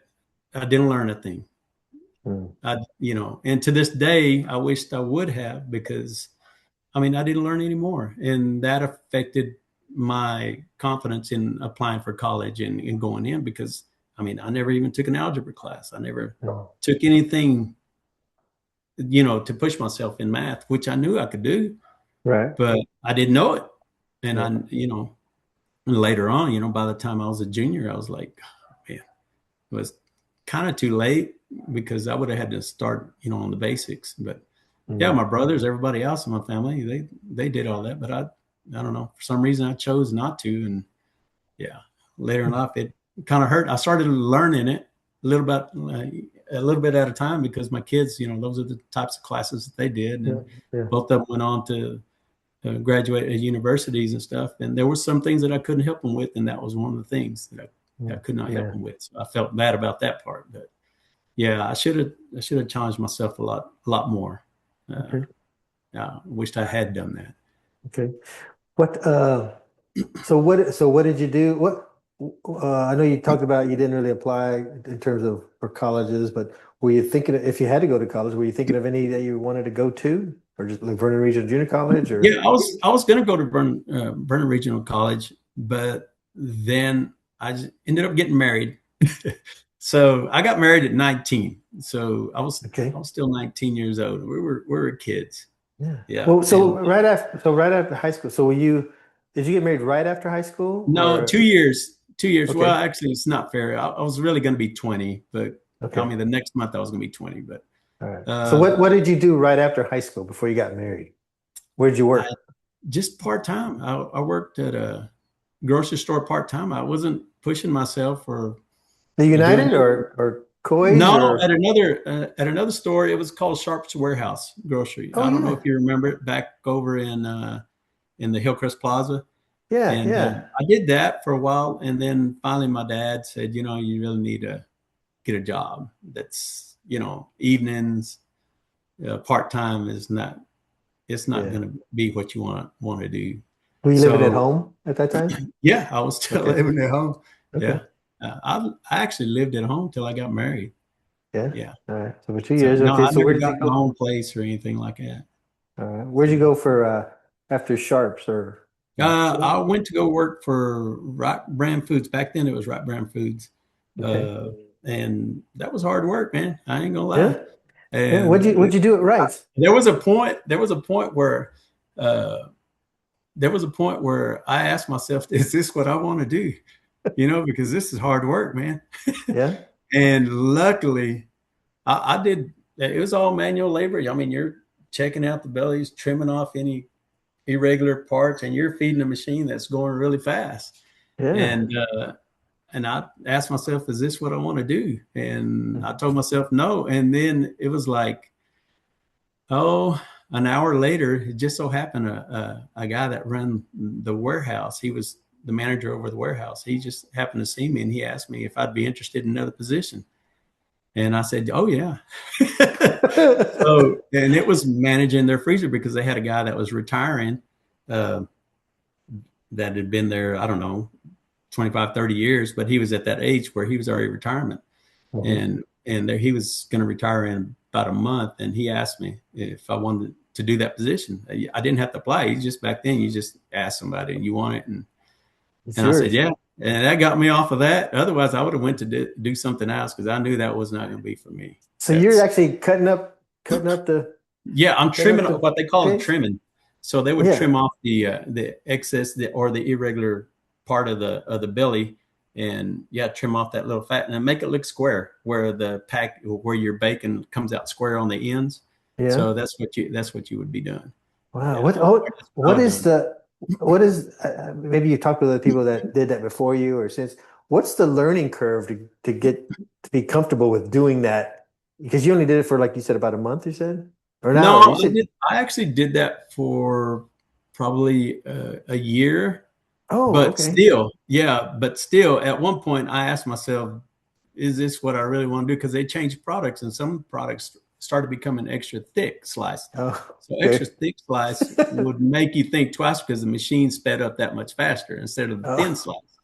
B: I didn't learn a thing.
A: Mm.
B: And to this day, I wished I would have, because I didn't learn anymore. And that affected my confidence in applying for college and going in, because I never even took an algebra class. I never took anything, to push myself in math, which I knew I could do,
A: Right.
B: but I didn't know it. And later on, by the time I was a junior, I was like, oh, man, it was kind of too late, because I would have had to start, on the basics. But yeah, my brothers, everybody else in my family, they did all that, but I don't know, for some reason I chose not to. And yeah, later in life, it kind of hurt. I started learning it a little bit at a time, because my kids, those are the types of classes that they did. And both of them went on to graduate at universities and stuff. And there were some things that I couldn't help them with. And that was one of the things that I could not help them with. So I felt bad about that part, but yeah, I should have challenged myself a lot more.
A: Okay.
B: I wished I had done that.
A: Okay. What what did you do? I know you talked about you didn't really apply in terms of for colleges, but were you thinking, if you had to go to college, were you thinking of any that you wanted to go to, or just like Vernon Regional Junior College? Or
B: yeah, I was going to go to Vernon Regional College, but then I just ended up getting married. So I got married at 19. So I was still 19 years old. We were kids. Yeah.
A: Well, right after high school. So did you get married right after high school?
B: No, 2 years. 2 years.
A: Okay.
B: Well, actually, it's not fair. I was really going to be 20, but the next month I was going to be 20. But
A: all right. So what did you do right after high school before you got married? Where did you work?
B: Just part-time. I worked at a grocery store part-time. I wasn't pushing myself or
A: the United or Coy's?
B: No, at another store. It was called Sharp's Warehouse Grocery. I don't know if you remember it, back over in the Hillcrest Plaza.
A: Yeah,
B: and I did that for a while, and then finally my dad said, you really need to get a job that's evenings, part-time is not. It's not going to be what you want to do.
A: Were you living at home at that time?
B: Yeah, I was still living at home. Okay. Yeah. I actually lived at home till I got married.
A: Yeah.
B: Yeah.
A: All right. So for 2 years.
B: No,
A: okay.
B: I
A: So
B: never
A: where did
B: got
A: you go?
B: my own place or anything like that.
A: All right. Where'd you go for after Sharps or?
B: I went to go work for Right Brand Foods. Back then, it was Right Brand Foods, and that was hard work, man. I ain't gonna lie.
A: Yeah.
B: And
A: what'd you do it right?
B: There was a point where I asked myself, "Is this what I want to do?" Because this is hard work, man.
A: Yeah.
B: And luckily, I did. It was all manual labor. You're checking out the bellies, trimming off any irregular parts, and you're feeding a machine that's going really fast.
A: Yeah.
B: And I asked myself, is this what I want to do? And I told myself no. And then it was like, an hour later, it just so happened a guy that ran the warehouse, he was the manager over the warehouse. He just happened to see me, and he asked me if I'd be interested in another position. And I said, oh, yeah. And it was managing their freezer, because they had a guy that was retiring that had been there, I don't know, 25, 30 years, but he was at that age where he was already retirement. Mm-hmm. And he was going to retire in about a month. And he asked me if I wanted to do that position. I didn't have to apply. Back then, you just ask somebody and you want it. And I said, yeah. And that got me off of that. Otherwise, I would have went to do something else because I knew that was not going to be for me.
A: So you're actually cutting up
B: Yeah, I'm
A: cutting
B: trimming
A: up the
B: what they call
A: pigs?
B: trimming. So they would
A: Yeah.
B: trim off the excess or the irregular part of the belly, and yeah, trim off that little fat and then make it look square where where your bacon comes out square on the ends.
A: Yeah.
B: So that's what you would be doing.
A: Wow.
B: Yeah,
A: What oh,
B: that's what I
A: what
B: was
A: is
B: doing.
A: the what is maybe you talked with other people that did that before you or since. What's the learning curve to get to be comfortable with doing that? Because you only did it for like you said about a month, you said? Or an
B: No,
A: hour. You said,
B: I actually did that for probably a year.
A: oh,
B: But
A: okay.
B: still, yeah, but still, at one point, I asked myself, is this what I really want to do? Because they changed products, and some products started becoming extra thick slice.
A: Oh,
B: So extra
A: okay.
B: thick slice would make you think twice because the machine sped up that much faster instead of the thin
A: Oh,
B: slice.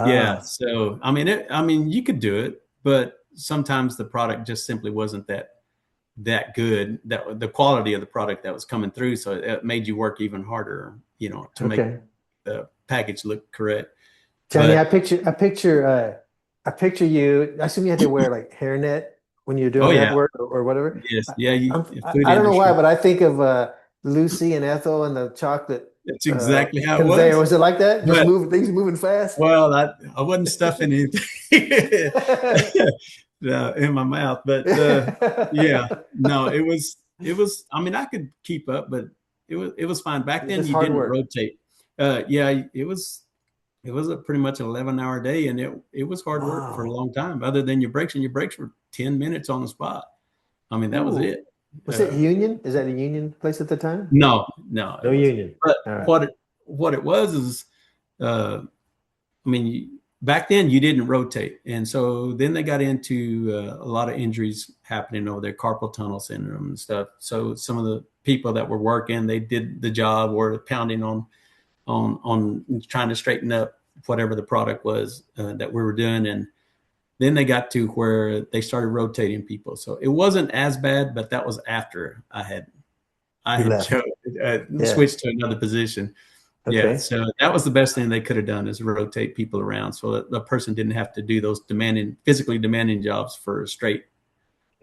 B: Yeah.
A: ah,
B: So I mean, you could do it, but sometimes the product just simply wasn't that good. That the quality of the product that was coming through, so it made you work even harder, to make
A: okay.
B: the package look correct.
A: Johnny, I
B: But
A: picture I picture I picture you. I assume you had to wear like hairnet when you're
B: oh
A: doing that
B: yeah,
A: work or whatever.
B: yes, yeah, food
A: I don't know why,
B: industry.
A: but I think of Lucy and Ethel and the chocolate
B: That's exactly how it
A: conveyor.
B: was.
A: Was it like that? Just
B: But
A: moving things moving fast?
B: well, I wasn't stuffing anything in my mouth, but yeah, no, it was. I mean, I could keep up, but it was fine. Back
A: It's
B: then,
A: just
B: you
A: hard
B: didn't
A: work.
B: rotate. Yeah, it was a pretty much an 11-hour day, and it was hard work for a
A: Wow.
B: long time. Other than your breaks, and your breaks were 10 minutes on the spot. I mean, that was
A: Ooh.
B: it.
A: Was it
B: Uh,
A: Union? Is that a Union place at the time?
B: no, no,
A: No
B: it wasn't.
A: Union.
B: But
A: All right.
B: what it was is, uh, I mean, back then you didn't rotate, and so then they got into a lot of injuries happening over there, carpal tunnel syndrome and stuff. So some of the people that were working, they did the job, were pounding on trying to straighten up whatever the product was that we were doing, and then they got to where they started rotating people. So it wasn't as bad, but that was after I
A: You
B: had
A: left. Yeah.
B: switched to another position. Yeah,
A: Okay.
B: so that was the best thing they could have done is rotate people around so that the person didn't have to do those physically demanding jobs for straight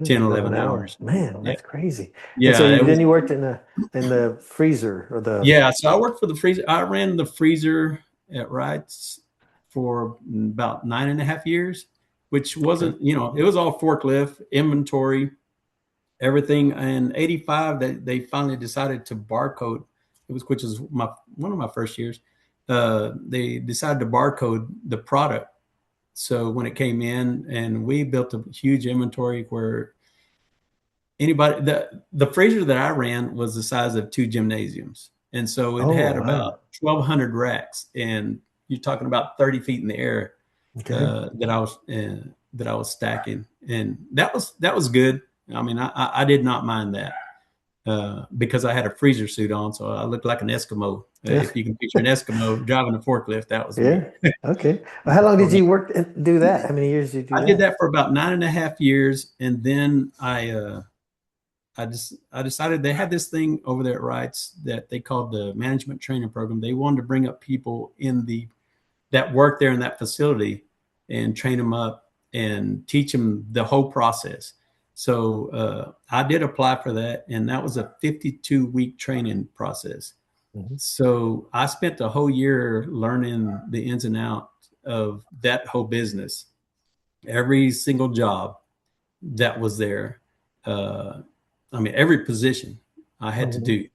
B: 10,
A: 11
B: 11
A: hours.
B: hours.
A: Man,
B: Yeah.
A: that's crazy. And so
B: Yeah, it
A: then
B: was.
A: you worked in the freezer or the
B: Yeah, so I worked for the freezer. I ran the freezer at Wright's for about 9.5 years, which
A: okay.
B: wasn't, it was all forklift, inventory, everything. And 85, they finally decided to barcode. Which was one of my first years. They decided to barcode the product. So when it came in, and we built a huge inventory where the freezer that I ran was the size of two gymnasiums, and so it
A: Oh,
B: had about
A: wow.
B: 1,200 racks, and you're talking about 30 feet in the air
A: Okay.
B: that I was stacking, and that was good. I mean, I did not mind that because I had a freezer suit on, so I looked like an Eskimo.
A: Yeah.
B: If you can picture an Eskimo driving a forklift, that was me.
A: Yeah. Okay. Well, how long did you work and do that? How many years did you
B: I
A: do
B: did
A: that?
B: that for about 9.5 years, and then I decided they had this thing over there at Wrights that they called the management training program. They wanted to bring up people that work there in that facility and train them up and teach them the whole process. So I did apply for that, and that was a 52-week training process.
A: Mhm.
B: So I spent the whole year learning the ins and outs of that whole business, every single job that was there. Uh, I mean, every position I had to
A: Mhm.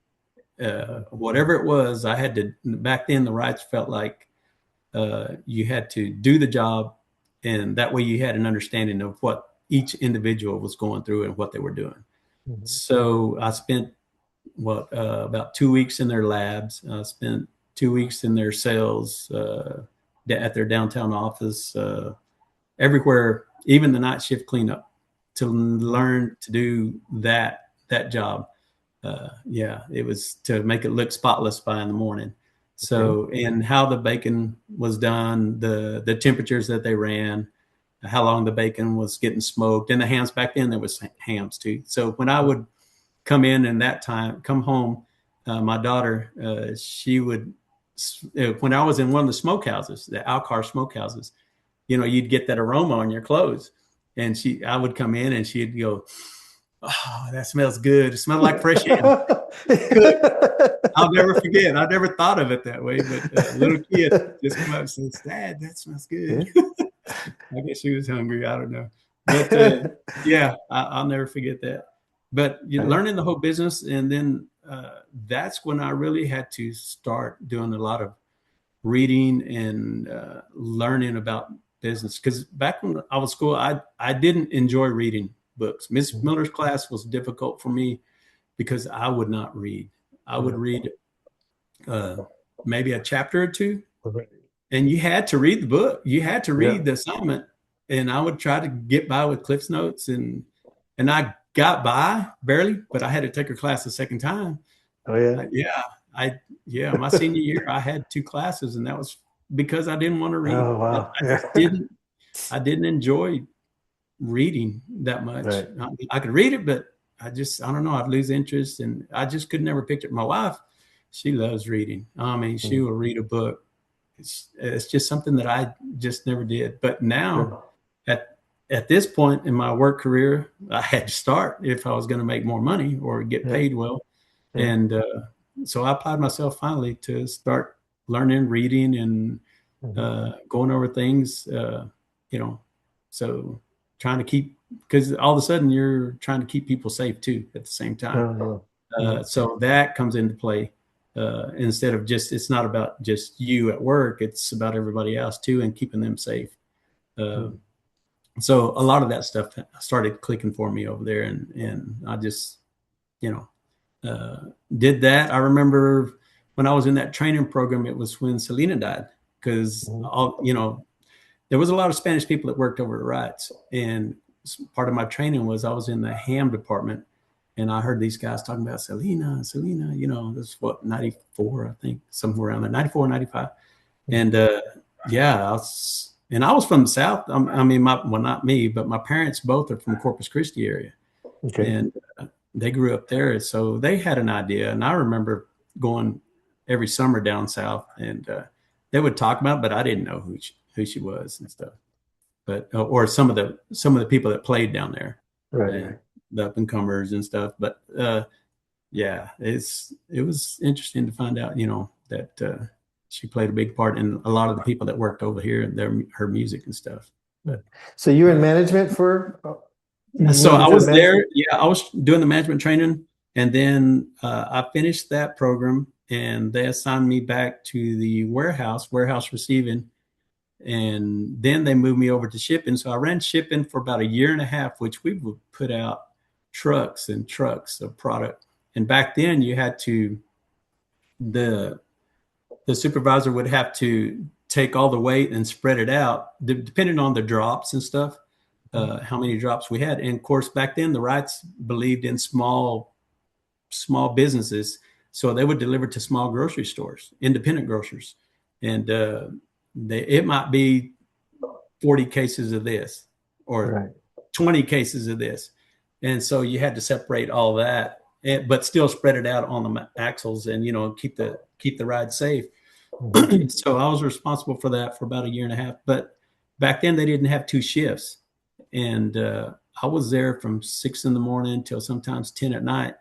B: do. Whatever it was, I had to. Back then, the rights felt like you had to do the job, and that way you had an understanding of what each individual was going through and what they were doing.
A: Mhm.
B: So I spent about 2 weeks in their labs. I spent 2 weeks in their sales at their downtown office, everywhere, even the night shift cleanup, to
A: Mhm.
B: learn to do that job. Yeah, it was to make it look spotless by in the morning.
A: Okay.
B: So, and how the bacon was done, the temperatures that they ran, how long the bacon was getting smoked, and the hams. Back then there was hams too. So when I
A: Mhm.
B: would come in and that time come home, my daughter, she would. when I was in one of the smokehouses, the Alcar smokehouses, you'd get that aroma on your clothes. And I would come in and she'd go, "Oh, that smells good. It smelled like fresh ham." Good. I'll never forget. I never thought of it that way, but a little kid just come up and says, "Dad, that smells good." Yeah. I guess she was hungry. I don't know. But yeah, I'll never forget that. But learning the whole business, and then that's when I really had to start doing a lot of reading and learning about business. Because back when I was school, I didn't enjoy reading books. Miss Miller's class was difficult for me because I would not read. I would read maybe a chapter or two, and you had to read the book. You had to read the assignment, and I would try to get by with Cliff's Notes, and I got by barely, but I had to take her class a second time.
A: Oh yeah,
B: my senior year I had 2 classes, and that was because I didn't want to read.
A: Oh wow,
B: I didn't enjoy reading that much. Right. I could read it, but I don't know. I'd lose interest, and I just could never picture it. My wife, she loves reading. I mean, she will read a book. It's just something that I just never did. But now, at this point in my work career, I had to start if I was going to make more money or get paid well. And so I applied myself finally to start learning, reading, and going over things. So trying to keep, because all of a sudden you're trying to keep people safe too at the same time. So that comes into play. Instead of it's not about just you at work, it's about everybody else too, and keeping them safe. So a lot of that stuff started clicking for me over there, and I just, did that. I remember when I was in that training program, it was when Selena died, because there was a lot of Spanish people that worked over the rights, and part of my training was I was in the ham department. And I heard these guys talking about Selena, this is what, 94, I think, somewhere around there, 94, 95. And I was from the South. Not me, but my parents both are from Corpus Christi area. Okay. And they grew up there. So they had an idea. And I remember going every summer down south, and they would talk about it, but I didn't know who she was and stuff. But, or some of the people that played down there. Right. The up and comers and stuff. But it was interesting to find out, that she played a big part in a lot of the people that worked over here and her music and stuff. But
A: so you were in management for?
B: So I was there. Yeah, I was doing the management training, and then I finished that program, and they assigned me back to the warehouse receiving. And then they moved me over to shipping. So I ran shipping for about a year and a half, which we would put out trucks and trucks of product. And back then you had to, the supervisor would have to take all the weight and spread it out, depending on the drops and stuff, how many drops we had. And of course, back then the Wrights believed in small businesses. So they would deliver to small grocery stores, independent grocers. And it might be 40 cases of this or 20 cases of this. And so you had to separate all that, but still spread it out on the axles and, keep the ride safe. So I was responsible for that for about a year and a half. But back then they didn't have 2 shifts. And I was there from 6 a.m. till sometimes 10 p.m.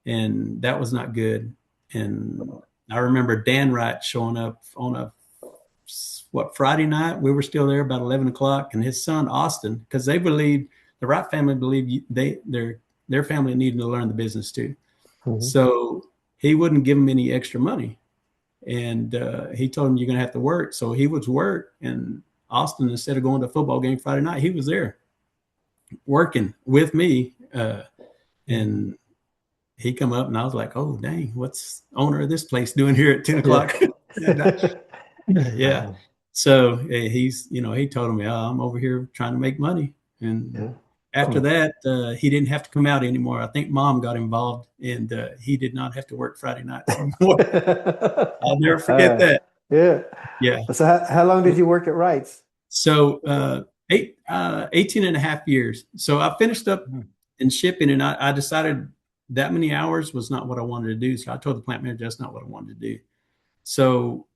B: And that was not good. And I remember Dan Wright showing up on Friday night. We were still there about 11 o'clock, and his son Austin, because they believed, the Wright family believed their family needed to learn the business too. So he wouldn't give them any extra money, and he told them, "You're going to have to work." So he would work, and Austin, instead of going to a football game Friday night, he was there working with me, and he come up, and I was like, "Oh dang, what's owner of this place doing here at 10 o'clock?" Yeah. So he told me, "I'm over here trying to make money." And after that, he didn't have to come out anymore. I think Mom got involved, and he did not have to work Friday nights anymore. I'll never forget that. Yeah.
A: So how long did you work at Wright's?
B: So 18 and a half years. So I finished up in shipping, and I decided that many hours was not what I wanted to do. So I told the plant manager that's not what I wanted to do. So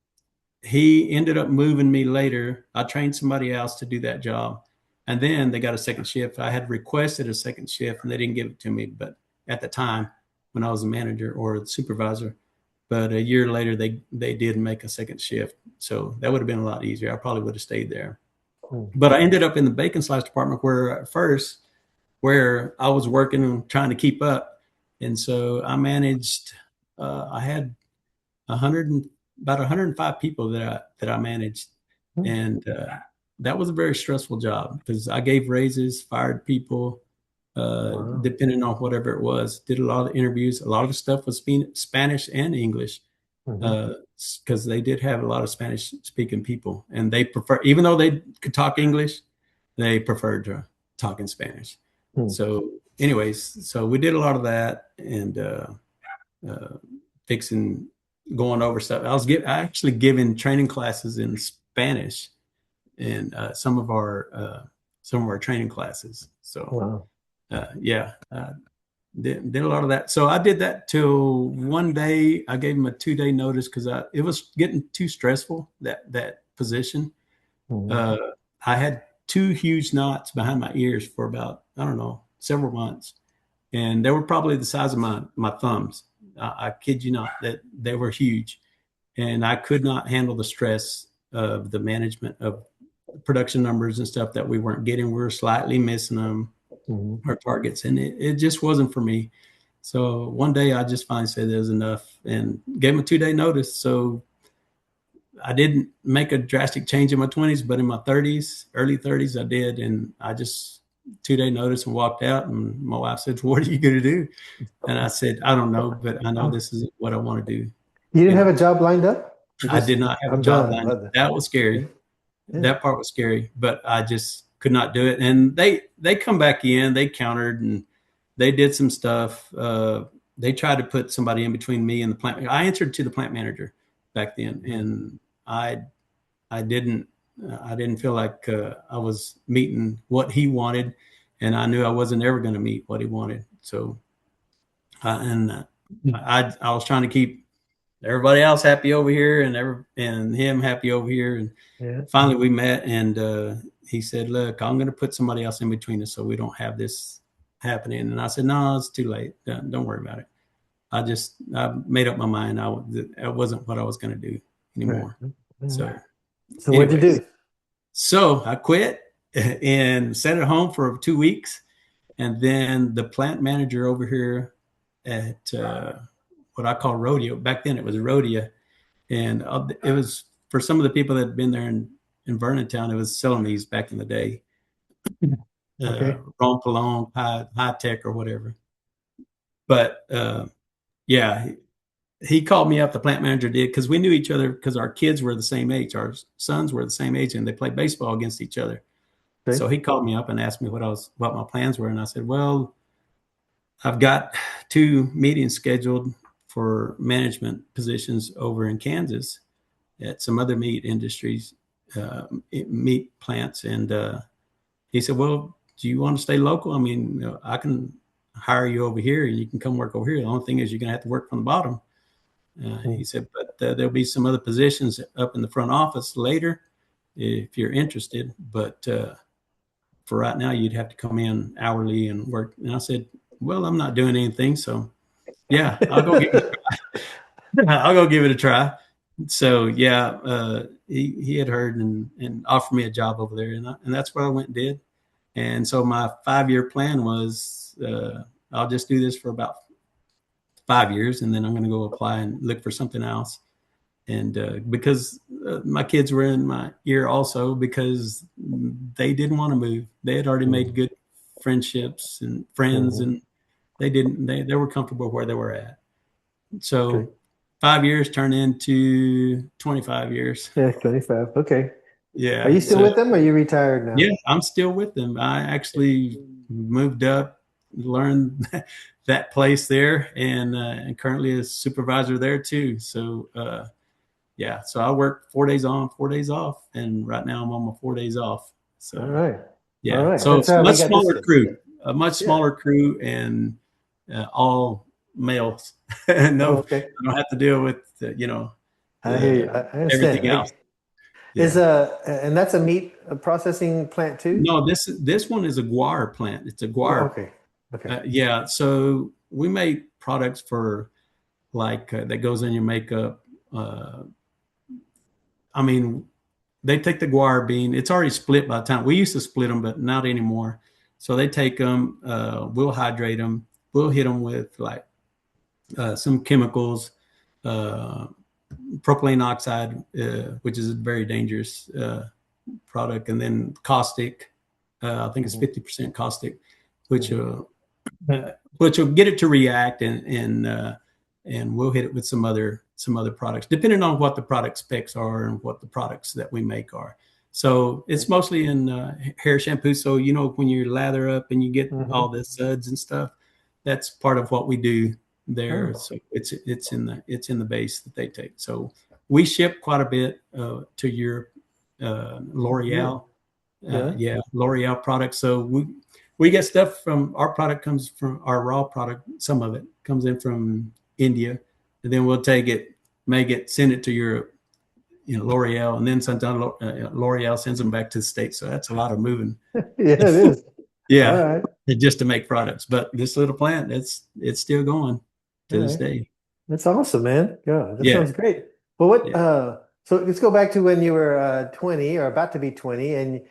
B: he ended up moving me later. I trained somebody else to do that job. And then they got a second shift. I had requested a second shift and they didn't give it to me. But at the time when I was a manager or a supervisor, but a year later, they did make a second shift. So that would have been a lot easier. I probably would have stayed there. But I ended up in the bacon slice department where I was working and trying to keep up. And so I managed, I had 100 about 105 people that I managed. And that was a very stressful job because I gave raises, fired people, depending on whatever it was, did a lot of interviews. A lot of the stuff was Spanish and English because they did have a lot of Spanish speaking people, and they prefer, even though they could talk English, they preferred to talk in Spanish. So anyways, so we did a lot of that and going over stuff. I actually given training classes in Spanish in some of our training classes. So did a lot of that. So I did that till one day I gave him a 2-day notice because it was getting too stressful, that position. I had 2 huge knots behind my ears for about, I don't know, several months. And they were probably the size of my thumbs. I kid you not, that they were huge. And I could not handle the stress of the management of production numbers and stuff that we weren't getting. We were slightly missing them, our targets. And it just wasn't for me. So one day I just finally said there's enough and gave him a 2-day notice. So I didn't make a drastic change in my 20s, but in my 30s, early 30s, I did. And I just 2-day notice and walked out. And my wife said, "What are you going to do?" And I said, "I don't know, but I know this is what I want to do."
A: You didn't have a job lined up?
B: I did not have a job lined up. That was scary. Yeah. That part was scary, but I just could not do it. And they come back in, they countered and they did some stuff. They tried to put somebody in between me and the plant. I answered to the plant manager back then, and I didn't feel like I was meeting what he wanted, and I knew I wasn't ever going to meet what he wanted. So, I was trying to keep everybody else happy over here and him happy over here. And finally we met, and he said, "Look, I'm going to put somebody else in between us so we don't have this happening." And I said, "No, it's too late. Don't worry about it." I made up my mind. It wasn't what I was going to do anymore. Right. So
A: what'd you do?
B: So I quit and sat at home for 2 weeks. And then the plant manager over here at what I call Rodeo, back then it was Rodeo. And it was for some of the people that had been there in Vernon Town, it was Alaniz back in the day. Ron Palone, high tech or whatever. But he called me up, the plant manager did, because we knew each other because our kids were the same age. Our sons were the same age, and they played baseball against each other. Okay. So he called me up and asked me what my plans were. And I said, "Well, I've got 2 meetings scheduled for management positions over in Kansas at some other meat industries, meat plants." And he said, "Well, do you want to stay local? I mean, I can hire you over here and you can come work over here. The only thing is you're going to have to work from the bottom." He said, "But there'll be some other positions up in the front office later if you're interested. But for right now, you'd have to come in hourly and work." And I said, "Well, I'm not doing anything. So yeah, I'll go give it a try." I'll go give it a try. So he had heard and offered me a job over there. And that's what I went and did. And so my 5-year plan was I'll just do this for about 5 years, and then I'm going to go apply and look for something else. And because my kids were in my ear also, because they didn't want to move. They had already made good friendships and friends, and they were comfortable where they were at. So 5 years turned into 25 years.
A: Yeah, 25. Okay.
B: Yeah.
A: Are you still with them, or are you retired now?
B: Yeah, I'm still with them. I actually moved up, learned that place there, and currently a supervisor there too. So so I work 4 days on, 4 days off, and right now I'm on my 4 days off. So
A: all right.
B: Yeah.
A: All right.
B: So it's a much smaller crew, and all males. No, I don't have to deal with
A: I hear you. I understand.
B: everything else.
A: Is
B: Yeah.
A: and that's a meat processing plant too?
B: No, this one is a guar plant. It's a
A: Oh,
B: guar.
A: okay. Okay.
B: Yeah. So we make products for like that goes in your makeup. I mean, they take the guar bean. It's already split by the time we used to split them, but not anymore. So they take them. We'll hydrate them. We'll hit them with like some chemicals, uh, propylene oxide, which is a very dangerous product, and then caustic. I think it's
A: Mhm.
B: 50% caustic, which
A: Mhm.
B: uh, which will get it to react, and we'll hit it with some other products, depending on what the product specs are and what the products that we make are. So it's mostly in hair shampoo. So when you lather up and you get all
A: Mhm.
B: the suds and stuff, that's part of what we do there.
A: Oh,
B: So it's in the base that they take. So we ship quite a bit to Europe,
A: yeah.
B: L'Oreal,
A: Yeah.
B: yeah, L'Oreal products. So we get stuff from our product comes from our raw product. Some of it comes in from India, and then we'll take it, make it, send it to Europe, L'Oreal, and then sometimes L'Oreal sends them back to the States. So that's a lot of moving.
A: Yeah, it is. All
B: Yeah,
A: right.
B: just to make products. But this little plant, it's still going
A: All
B: to this
A: right.
B: day.
A: That's awesome, man. Yeah, that
B: Yeah,
A: sounds great. Well, what
B: yeah,
A: so let's go back to when you were 20 or about to be 20 and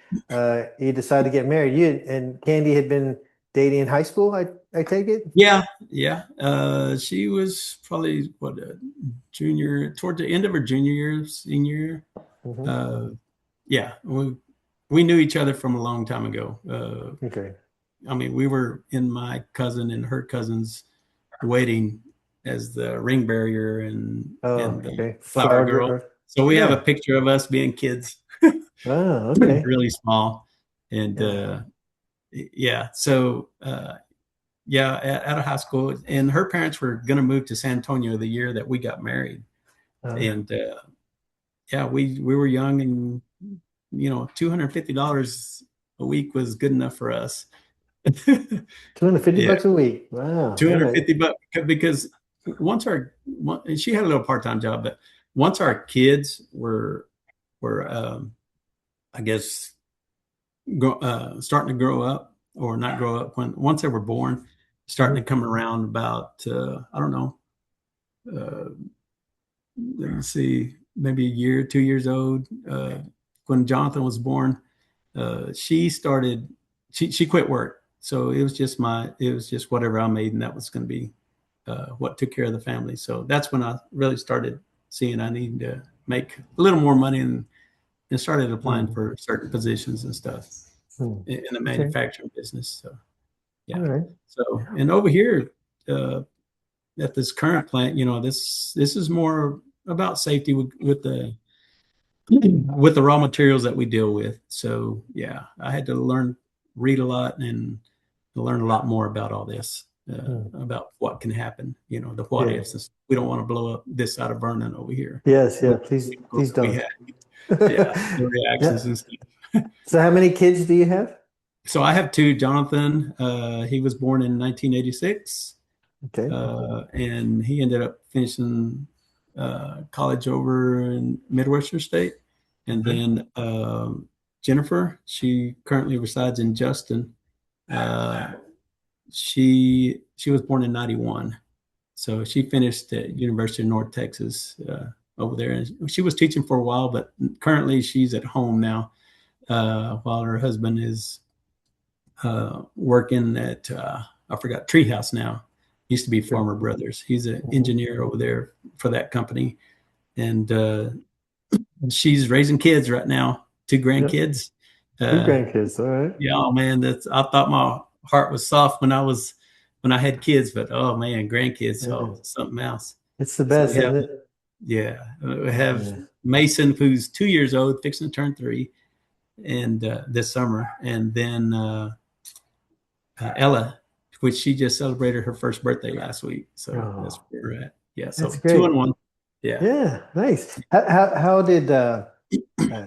A: you decided to get married. You and Candy had been dating in high school, I take it?
B: yeah, yeah. She was probably what junior, toward the end of her junior year, senior year.
A: Hmm.
B: Uh, yeah, we knew each other from a long time ago.
A: Okay.
B: I mean, we were in my cousin and her cousin's wedding as the ring bearer and
A: Oh,
B: the
A: okay.
B: flower girl.
A: Flower.
B: So we have a
A: Yeah.
B: picture of us being kids,
A: Oh, okay.
B: really small, and
A: Yeah.
B: yeah. So yeah, out of high school, and her parents were going to move to San Antonio the year that we got married,
A: Uh,
B: and yeah, we were young, and $250 a week was good enough for us.
A: 250
B: Yeah,
A: bucks a week. Wow. All right.
B: 250 bucks because and she had a little part-time job, but once our kids were I guess starting to grow up, or not grow up, once they were born, starting to
A: Mhm.
B: come around about I don't know, uh, let me see, maybe a year, 2 years old, when Jonathan was born. She started, she quit work, so it was just whatever I made, and that was going to be what took care of the family. So that's when I really started seeing I needed to make a little more money, and started applying
A: Mhm.
B: for certain positions and stuff
A: Mhm.
B: in the
A: Okay.
B: manufacturing business. So
A: All
B: yeah.
A: right.
B: So, and over here uh, at this current plant, this is more about safety with the raw materials that we deal with. So yeah, I had to read a lot, and learn a lot more about all this,
A: Mhm.
B: about what can happen. The what
A: Yeah.
B: ifs. We don't want to blow up this side of Vernon over here
A: Yes,
B: with
A: yeah. Please,
B: the chemicals
A: please
B: that we
A: don't.
B: had. Yeah, the reactions
A: Yeah.
B: and stuff.
A: So how many kids do you have?
B: So I have two. Jonathan, he was born in 1986,
A: Okay.
B: and he ended up finishing college over in Midwestern State. And
A: Mhm.
B: then Jennifer, she currently resides in Justin. Uh, she was born in 91, so she finished at University of North Texas over there. And she was teaching for a while, but currently she's at home now, while her husband is working at I forgot, Treehouse now. Used to be
A: Sure.
B: Farmer Brothers. He's an
A: Mhm.
B: engineer over there for that company, and she's raising kids right now, two
A: Yep.
B: grandkids.
A: Two
B: Uh,
A: grandkids. All right.
B: yeah, oh man, that's I thought my heart was soft when I had kids, but oh man, grandkids,
A: Yeah.
B: oh something else.
A: It's the
B: So we
A: best,
B: have
A: isn't it?
B: we have
A: Yeah.
B: Mason, who's 2 years old, fixing to turn three, and this summer, and then Ella, which she just celebrated her first birthday last week. So that's
A: Oh,
B: where we're at. Yeah.
A: that's
B: So two
A: great.
B: and one. Yeah.
A: Yeah, nice. How did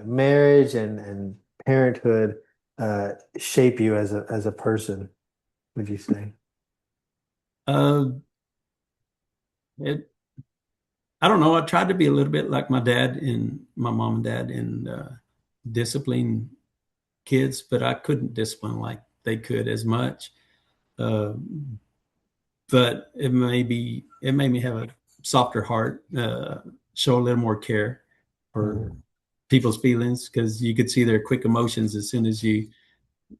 A: marriage and parenthood shape you as a person, would you say?
B: Uh, it I don't know. I tried to be a little bit like my dad and my mom and dad and discipline kids, but I couldn't discipline like they could as much. Uh, but it made me have a softer heart, show a little more care for
A: Mhm.
B: people's feelings because you could see their quick emotions as soon as you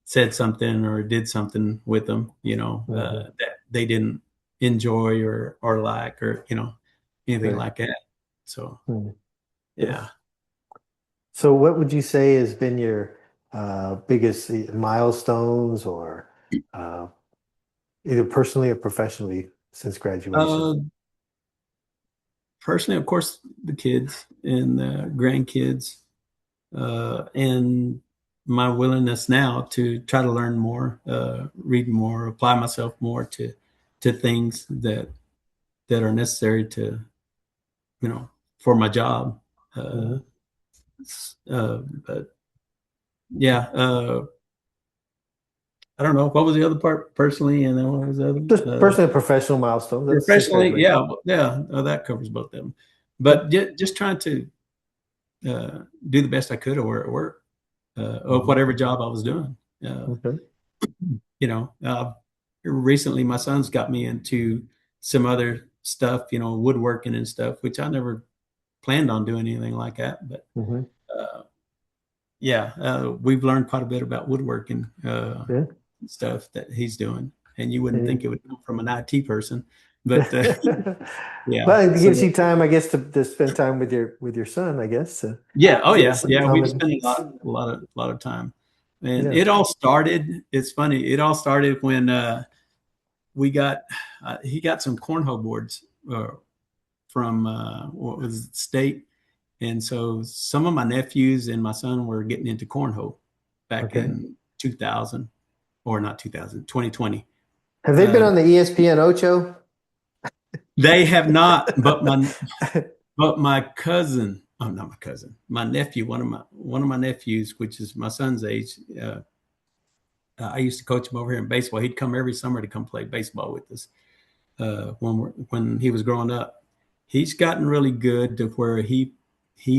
B: said something or did something with them,
A: Mhm.
B: that they didn't enjoy or like or anything
A: Right.
B: like that. So
A: Mhm. Yeah.
B: yeah.
A: So, what would you say has been your biggest milestones, or uh, either personally or professionally, since graduation?
B: Uh, Personally, of course, the kids and the grandkids, and my willingness now to try to learn more, read more, apply myself more to things that are necessary to for my job. Uh,
A: Hmm.
B: but yeah, I don't know what was the other part personally, and then what was the
A: Just
B: other?
A: personal and professional milestones. That's since
B: Professionally,
A: graduation.
B: yeah, yeah, that covers both of them.
A: Okay.
B: But just trying to do the best I could at work, of
A: Hmm.
B: whatever job I was doing. Uh,
A: Okay.
B: you know, Recently my son's got me into some other stuff, woodworking and stuff, which I never planned on doing anything like that. But
A: Hmm.
B: uh, yeah, we've learned quite a bit about woodworking
A: Yeah.
B: stuff that he's doing, and you wouldn't think
A: And
B: it would come from an IT person, but yeah.
A: well, it
B: So
A: gives you time, I guess, to spend time with your son, I guess.
B: yeah, oh
A: Get
B: yeah,
A: some
B: yeah. We've
A: common.
B: spent a lot of time, and
A: Yeah.
B: it all started. It's funny. It all started when we got he got some cornhole boards from what was it, state, and so some of my nephews and my son were getting into cornhole back
A: Okay.
B: in 2000 or not 2000, 2020.
A: Have they been
B: Uh,
A: on the ESPN Ocho?
B: they have not, but my cousin, oh, not my cousin, my nephew, one of my nephews, which is my son's age. I used to coach him over here in baseball. He'd come every summer to come play baseball with us when he was growing up. He's gotten really good to where he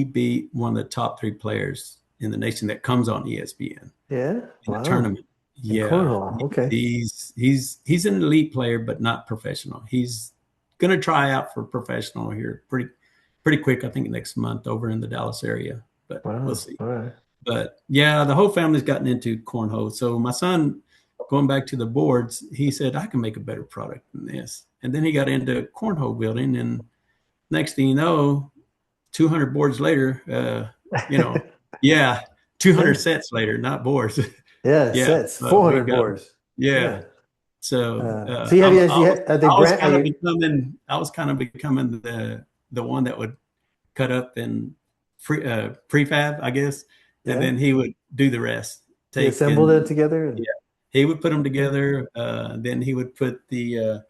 B: beat one of the top three players in the nation that comes on ESPN
A: Yeah.
B: in a
A: Wow.
B: tournament.
A: And
B: Yeah,
A: cornhole. Okay.
B: he's an elite player, but not professional. He's going to try out for professional here pretty quick. I think next month over in the Dallas area, but we'll
A: Wow.
B: see.
A: All right.
B: But yeah, the whole family's gotten into cornhole. So my son, going back to the boards, he said I can make a better product than this. And then he got into cornhole building, and next thing you know, 200 boards later, yeah, 200
A: Yeah.
B: sets later, not boards.
A: Yeah.
B: Yeah,
A: Sets.
B: we've
A: 400
B: got
A: boards.
B: yeah.
A: Yeah.
B: So
A: So you have
B: I'm,
A: you have, are they
B: I was
A: brand? Are
B: kind of
A: you?
B: becoming I was kind of becoming the one that would cut up and prefab, I guess, and
A: Yeah.
B: then he would do the rest.
A: You
B: Take
A: assembled it
B: and
A: together.
B: Yeah, he would put them
A: Okay.
B: together. Then he would put the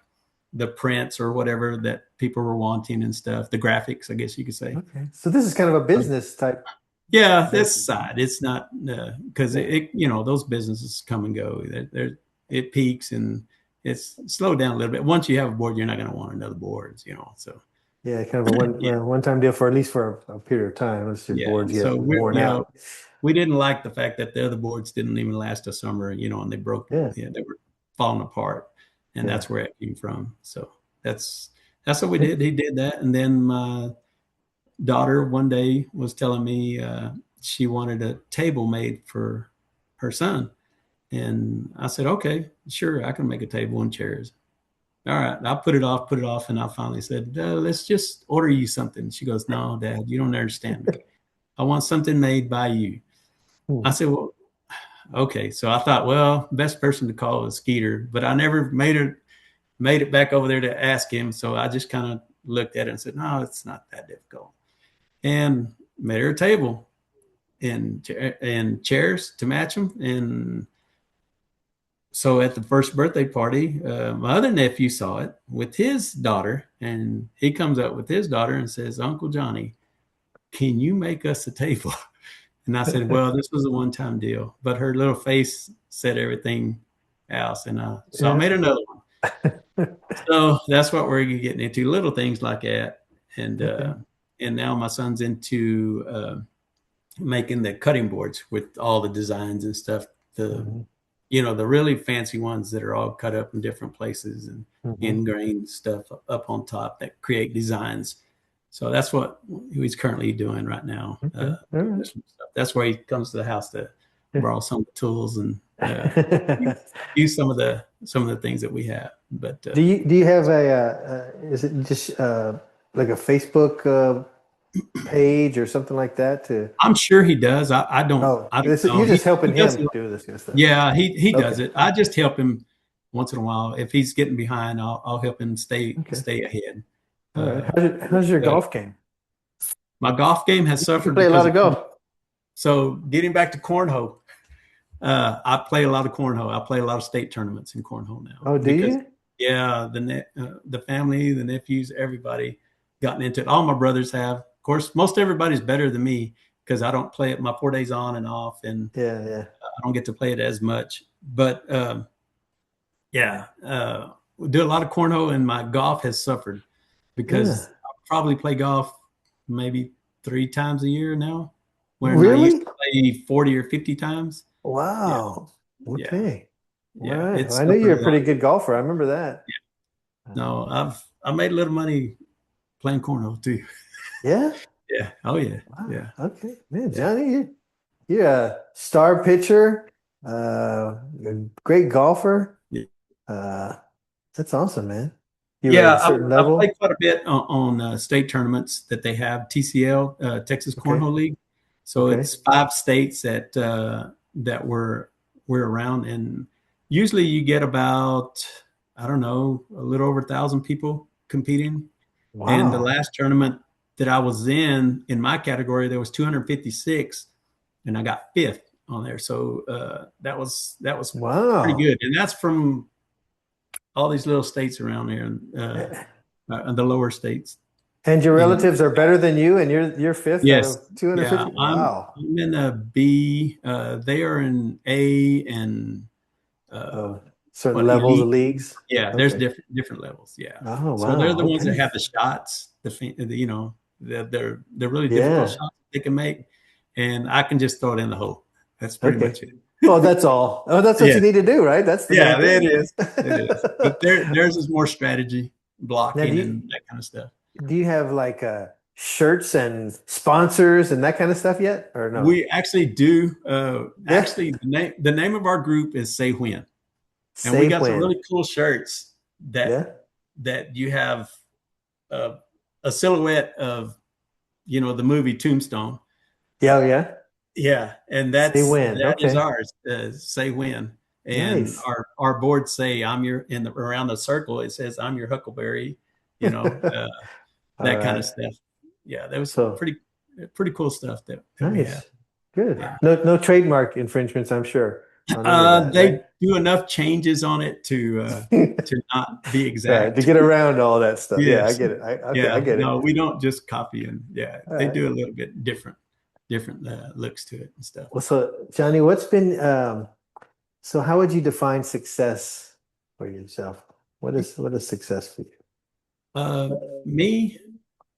B: prints or whatever that people were wanting and stuff, the graphics, I guess you could say.
A: Okay. So this is kind of a business type
B: Yeah, that's
A: venture.
B: side. It's not because
A: Yeah.
B: those businesses come and go. It peaks and it's slowed down a little bit. Once you have a board, you're not going to want another board. So
A: Yeah. Kind of a
B: yeah,
A: one time deal for at least for a period of time, unless your
B: yeah.
A: boards
B: So
A: get worn out.
B: we didn't like the fact that the other boards didn't even last a summer. And they broke.
A: Yeah.
B: Yeah, they were falling apart, and
A: Yeah.
B: that's where it came from. So that's that's what we
A: Yeah.
B: did. He did that, and then my daughter one day was telling me she wanted a table made for her son. And I said, okay, sure, I can make a table and chairs. All right. I put it off. And I finally said, let's just order you something. She goes, no, Dad, you don't understand me. I want something made by you. I
A: Hmm.
B: said, well, okay. So I thought, well, best person to call is Skeeter, but I never made it back over there to ask him. So I just kind of looked at it and said, no, it's not that difficult. And made her a table and chairs to match them. And so at the first birthday party, my other nephew saw it with his daughter, and he comes up with his daughter and says, "Uncle Johnny, can you make us a table?" And I said, "Well, this was a one-time deal," but her little face said everything else, and so I
A: Yeah.
B: made another one. So that's what we're getting into, little things like that, and
A: Okay.
B: and now my son's into making the cutting boards with all the designs and stuff. The
A: Hmm.
B: the really fancy ones that are all cut up in different places and
A: Hmm.
B: ingrained stuff up on top that create designs. So that's what he's currently doing right now.
A: Okay. All right.
B: That's where he comes to the house to
A: Yeah.
B: borrow some of the tools and use some of the things that we have. But
A: Do you have is it just like a Facebook page or something like that to
B: I'm sure he does. I don't
A: oh
B: I don't
A: this
B: know.
A: you're just
B: He
A: helping
B: does.
A: him do this kind of stuff.
B: Yeah, he
A: Okay.
B: does it. I just help him once in a while. If he's getting behind, I'll help him stay
A: Okay.
B: stay ahead.
A: All right.
B: Uh,
A: How's your
B: uh,
A: golf game?
B: my golf game has
A: You
B: suffered
A: play a
B: because
A: lot
B: of
A: of golf.
B: so getting back to cornhole. I play a lot of cornhole. I play a lot of state tournaments in cornhole now
A: Oh, do
B: because
A: you?
B: yeah, the family, the nephews, everybody gotten into it. All my brothers have. Of course, most everybody's better than me because I don't play it my 4 days on and off, and
A: Yeah, yeah.
B: I don't get to play it as much. But yeah, we do a lot of cornhole, and my golf has suffered
A: Yeah.
B: because I probably play golf maybe 3 times a year now, when I used
A: Really?
B: to play 40 or 50 times. Yeah,
A: Wow.
B: yeah,
A: Okay. All
B: yeah.
A: right. Well,
B: It's
A: I know
B: suffered
A: you're
B: a
A: a
B: lot.
A: pretty good golfer. I remember that.
B: No, I made a little money playing cornhole too.
A: Yeah.
B: Yeah. Oh yeah.
A: Wow.
B: Yeah.
A: Okay. Man,
B: Yeah.
A: Johnny, you're a star pitcher, a great golfer. Uh, that's awesome, man. You at
B: Yeah,
A: a certain
B: I play
A: level?
B: quite a bit on state tournaments that they have, TCL, Texas
A: Okay.
B: Cornhole League. So
A: Okay.
B: it's 5 states that we're around, and usually you get about, I don't know, a little over 1,000 people competing. And the
A: Wow.
B: last tournament that I was in my category, there was 256, and I got fifth on there. So that was pretty
A: Wow.
B: good, and that's from all these little states around here, and the lower states.
A: And your
B: And
A: relatives are better than you, and you're fifth out
B: yes,
A: of
B: yeah,
A: 250. Wow.
B: I'm in a B. They are in A, and uh,
A: Certain
B: what
A: levels of
B: elite?
A: leagues.
B: Yeah, there's
A: Okay.
B: different levels. Yeah,
A: Oh,
B: so they're
A: wow.
B: the ones that
A: Okay.
B: have the shots. They're really difficult
A: Yeah.
B: shots they can make, and I can just throw it in the hole. That's pretty
A: Okay.
B: much it.
A: Oh, that's all. Oh, that's what
B: Yeah,
A: you need to do, right? That's the main
B: yeah, it
A: thing.
B: is. It is. But theirs is more strategy,
A: Now,
B: blocking, and that kind of stuff.
A: do you have like shirts and sponsors and that kind of stuff yet, or no?
B: We actually do.
A: Yeah.
B: Actually, the name of our group is Say When, and we
A: Say
B: got some
A: when.
B: really cool shirts that
A: Yeah.
B: that you have uh, a silhouette of the movie Tombstone.
A: Yeah. Oh, yeah.
B: Yeah, and
A: Say
B: that's
A: when.
B: that is
A: Okay.
B: ours. Say when, and
A: Nice.
B: our boards say I'm your around the circle. It says I'm your Huckleberry. You know
A: All
B: that kind of
A: right.
B: stuff. Yeah, that was
A: So
B: pretty cool stuff that we have.
A: nice. Good.
B: Yeah.
A: No trademark infringements, I'm sure, on any of that,
B: They
A: right?
B: do enough changes on it to not be
A: Right. To
B: exact.
A: get around all that stuff. Yeah, I
B: Yes.
A: get it. Okay, I
B: Yeah.
A: get
B: No,
A: it.
B: we don't just copy, and yeah,
A: All
B: they
A: right.
B: do a little bit different looks to it and stuff.
A: Well, so Johnny, what's been so how would you define success for yourself? What is success for
B: Uh, Me,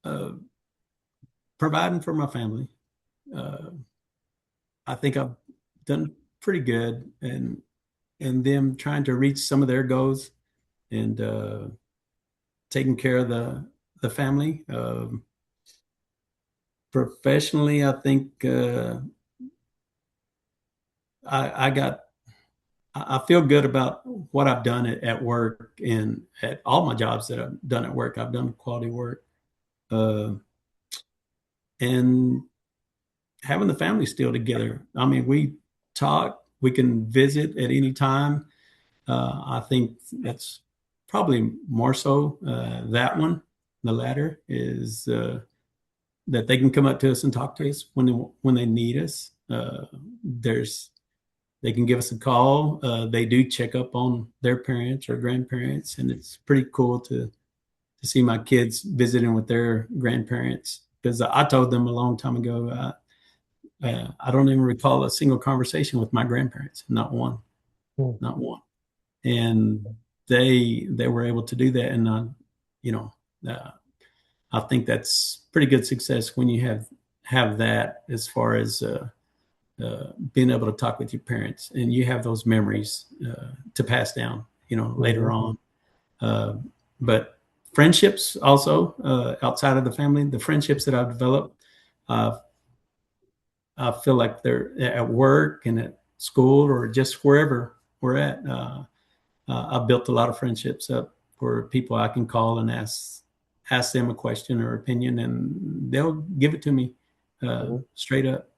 B: uh, providing for my family. Uh, I think I've done pretty good, and them trying to reach some of their goals, and taking care of the family. Professionally, I think I got I feel good about what I've done at work, and at all my jobs that I've done at work. I've done quality work, uh, and having the family still together. I mean, we talk, we can visit at any time. I think that's probably more so that one. The latter is that they can come up to us and talk to us when they need us. There's They can give us a call. They do check up on their parents or grandparents, and it's pretty cool to see my kids visiting with their grandparents, because I told them a long time ago I don't even recall a single conversation with my grandparents, not one,
A: you?
B: not one, and they were able to do that, and you know. Uh, I think that's pretty good success when you have that as far as being able to talk with your parents and you have those memories to pass down, later
A: Mm-hmm.
B: on. Uh, but friendships also outside of the family, the friendships that I've developed, uh, I feel like they're at work and at school or just wherever we're at. I've built a lot of friendships up for people I can call and ask them a question or opinion, and they'll give it to me
A: Mm-hmm.
B: straight up.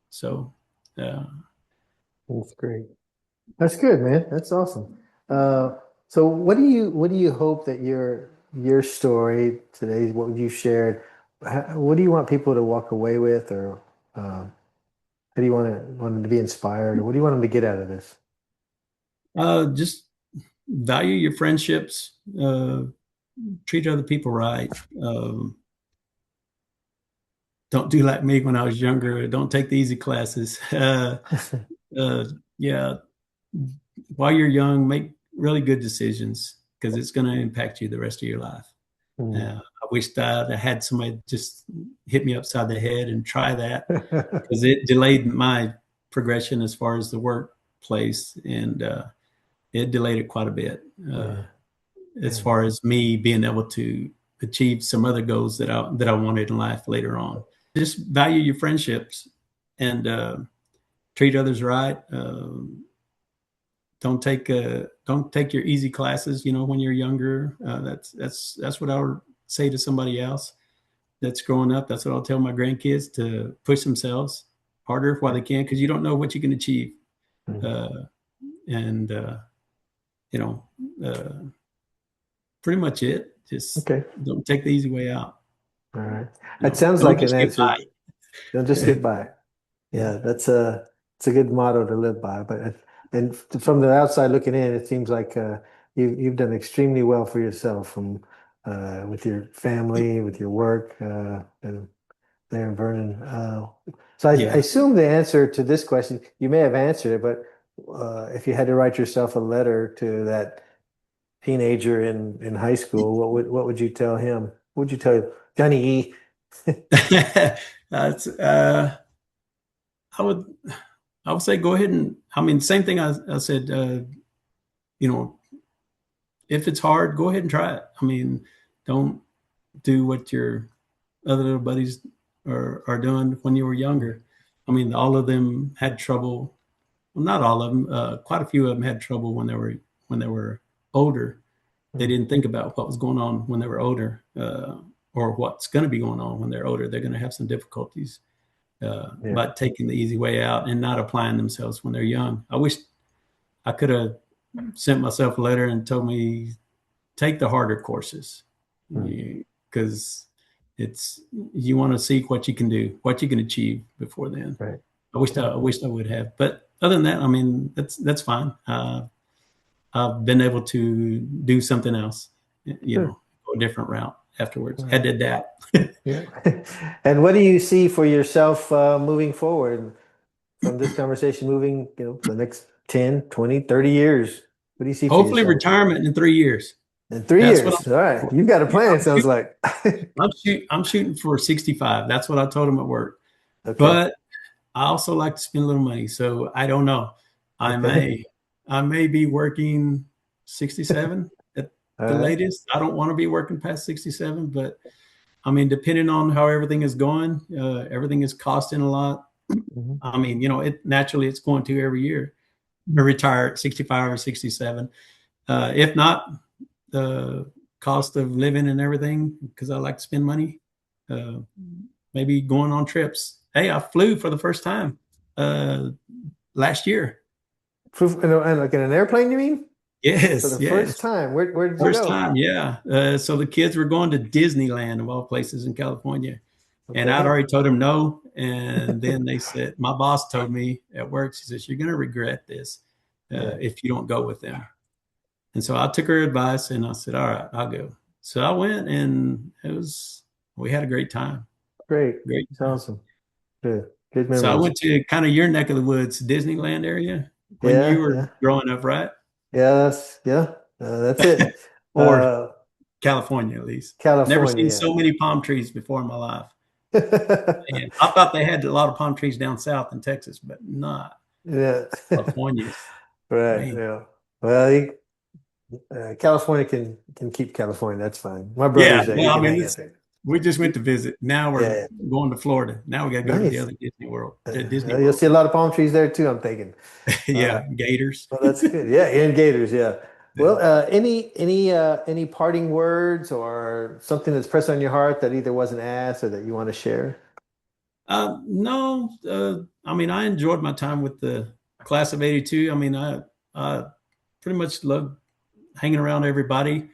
B: So, uh,
A: That's great. That's good, man. That's awesome. Uh, so what do you hope that your story today, what you shared, what do you want people to walk away with, or how do you want them to be inspired, or what do you want them to get out of this?
B: just value your friendships, treat other people right. Um, don't do like me when I was younger. Don't take the easy classes. Uh, yeah, while you're young, make really good decisions because it's going to impact you the rest of your life.
A: Hmm.
B: I wish that I had somebody just hit me upside the head and try that because it delayed my progression as far as the workplace, and it delayed it quite a bit
A: Yeah,
B: as
A: yeah.
B: far as me being able to achieve some other goals that I wanted in life later on. Just value your friendships and treat others right. Don't take your easy classes. When you're younger, that's what I would say to somebody else that's growing up. That's what I'll tell my grandkids, to push themselves harder while they can, because you don't know what you can achieve.
A: Mhm.
B: Uh, and you know, uh, Pretty much it. Just
A: Okay.
B: don't take the easy way out.
A: All right. That sounds
B: Don't
A: like an
B: just get
A: answer.
B: by.
A: Don't just get by.
B: Yeah.
A: Yeah, it's a good motto to live by. But and from the outside looking in, it seems like you've done extremely well for yourself, from with your family, with your work, and there in Vernon. So I
B: Yeah.
A: assume the answer to this question, you may have answered it, but if you had to write yourself a letter to that teenager in high school, what would you tell him? What would you tell Johnny E?
B: That's I would I would say go ahead and, I mean, same thing I said, you know, if it's hard, go ahead and try it. I mean, don't do what your other little buddies are doing when you were younger. I mean, all of them had trouble. Well, not all of them. Quite a few of them had trouble when they were older. They
A: Mm,
B: didn't think about what was going on when they were older, or what's going to be going on when they're older. They're going to have some difficulties
A: yeah.
B: by taking the easy way out and not applying themselves when they're young. I wish I could have sent myself a letter and told me take the harder courses,
A: Mm,
B: because it's you want to see what you can do, what you can achieve before then.
A: right.
B: I wished I would have, but other than that, I mean, that's fine. I've been able to do something else,
A: Good.
B: go a different route afterwards.
A: All
B: Had
A: right.
B: to adapt.
A: Yeah. And what do you see for yourself moving forward from this conversation, moving, the next 10, 20, 30 years? What do you see for
B: Hopefully,
A: yourself?
B: retirement in 3 years.
A: In three
B: That's what I'm
A: years. All
B: shooting
A: right.
B: for.
A: You've got a
B: Yeah,
A: plan, it sounds like.
B: I'm shooting for 65. That's what I told him at work.
A: Okay.
B: But I also like to spend a little money, so I don't know. I
A: Okay.
B: may I may be working 67 at
A: All
B: the
A: right.
B: latest. I don't want to be working past 67, but I mean, depending on how everything is going, everything is costing a lot.
A: Mhm.
B: I mean, it naturally it's going to every year. I retire at 65 or 67. If not, the cost of living and everything, because I like to spend money. Uh, Maybe going on trips. Hey, I flew for the first time uh, last year.
A: And like in an airplane, you mean? For
B: Yes,
A: the first
B: yes.
A: time. Where did you
B: First
A: go?
B: time, yeah. So the kids were going to Disneyland, of all places, in California. And I'd
A: Okay.
B: already told them no. And then they said, my boss told me at work, she says, you're going to regret this
A: Yeah.
B: if you don't go with them. And so I took her advice and I said, all right, I'll go. So I went, and we had a great time.
A: Great.
B: Great
A: It's
B: time.
A: awesome. Good. Good
B: So I
A: memories.
B: went to kind of your neck of the woods, Disneyland area, when you
A: Yeah.
B: were
A: Yeah.
B: growing up, right?
A: Yeah. That's it.
B: Or
A: Uh,
B: California, at least. Never
A: California,
B: seen
A: yeah.
B: so many palm trees before in my life. And I thought they had a lot of palm trees down south in Texas, but not
A: Yeah.
B: California's.
A: Right.
B: Man.
A: Yeah. Well, California can keep California. That's fine. My
B: Yeah.
A: brother's there. He
B: Well, I
A: can
B: mean,
A: hang out there.
B: we just went to visit. Now we're
A: Yeah.
B: going to Florida. Now we got to go to the
A: Nice.
B: other Disney World. To Disney
A: You'll
B: World.
A: see a lot of palm trees there too, I'm thinking.
B: Yeah, gators.
A: Well, that's good. Yeah, and gators. Yeah.
B: Yeah.
A: Well, any parting words or something that's pressed on your heart that either wasn't asked or that you want to share?
B: No, I mean, I enjoyed my time with the class of '82. I mean, I pretty much loved hanging around everybody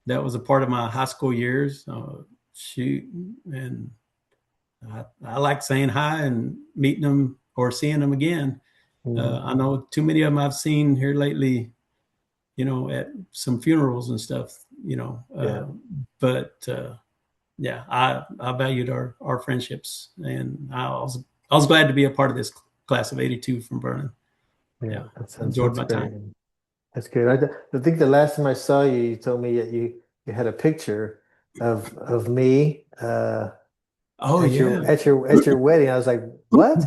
B: that was a part of my high school years. Shoot, and I like saying hi and meeting them or seeing them again.
A: Mhm.
B: I know too many of them I've seen here lately, at some funerals and stuff,
A: Yeah.
B: but yeah, I valued our friendships, and I was glad to be a part of this class of '82 from Vernon.
A: Yeah.
B: Yeah, enjoyed
A: That's
B: my
A: great.
B: time.
A: That's good. I think the last time I saw you, you told me that you had a picture of me
B: Oh yeah,
A: at your wedding. I was like, what?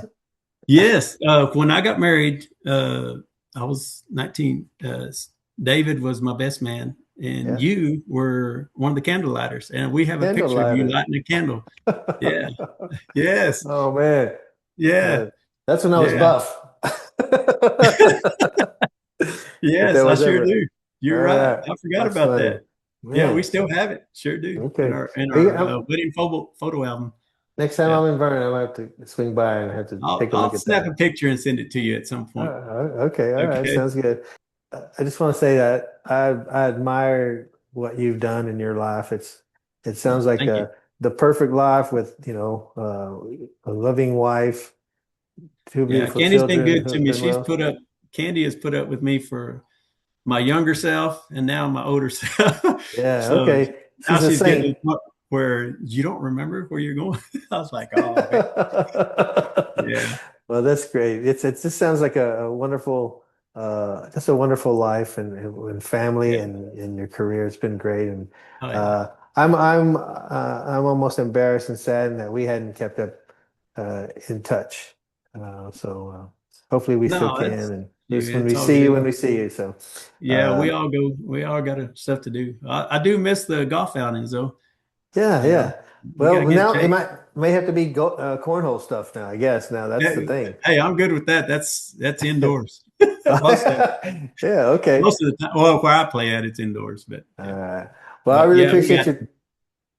B: yes. When I got married, I was 19. David was my best man, and
A: Yeah.
B: you were one of the candle lighters, and we have a
A: Candle
B: picture of you
A: lighter.
B: lighting a candle. Yeah. Yes.
A: Oh man.
B: Yeah.
A: Uh, that's when I was
B: Yeah.
A: buff. If
B: Yes,
A: there
B: I
A: was
B: sure
A: ever.
B: do.
A: All
B: You're right.
A: right.
B: I forgot
A: That's
B: about
A: funny.
B: that. Yeah, we
A: Man.
B: still have it. Sure do. In
A: Okay.
B: our wedding photo album.
A: Next time
B: Yeah.
A: I'm in Vernon, I might have to swing by and have to take a look
B: I'll
A: at
B: snap
A: that.
B: a picture and send it to you at some point.
A: Okay, all right,
B: Okay.
A: sounds good. I just want to say that I admire what you've done in your life. It sounds like
B: Thank you.
A: the perfect life with a loving wife, two
B: Yeah,
A: beautiful
B: Candy's been
A: children
B: good
A: who
B: to
A: have
B: me.
A: done well.
B: Candy has put up with me for my younger self and now my older self.
A: Yeah,
B: So
A: okay.
B: now
A: She's a
B: she's getting to
A: saint.
B: the point where you don't remember where you're going. I was like, oh man. Yeah.
A: Well, that's great. It just sounds like a wonderful just a wonderful life and family
B: Yeah.
A: and your career. It's been great. And
B: Oh yeah.
A: uh I'm almost embarrassed and saddened that we hadn't kept up in touch. Hopefully we still
B: No,
A: can and just when
B: it's
A: we
B: all
A: see you
B: good.
A: when we see you. So
B: Yeah, we all got stuff to do. I do miss the golf outings though.
A: yeah,
B: You know,
A: yeah.
B: we got to
A: Well,
B: get
A: now it
B: Jake.
A: may have to be cornhole stuff now, I guess. Now that's the
B: Hey,
A: thing.
B: hey, I'm good with that. That's indoors. most of
A: Yeah, okay.
B: most of the time, well, where I play at, it's indoors. But
A: All
B: yeah,
A: right. Well, I really
B: yeah, we
A: appreciate
B: got
A: your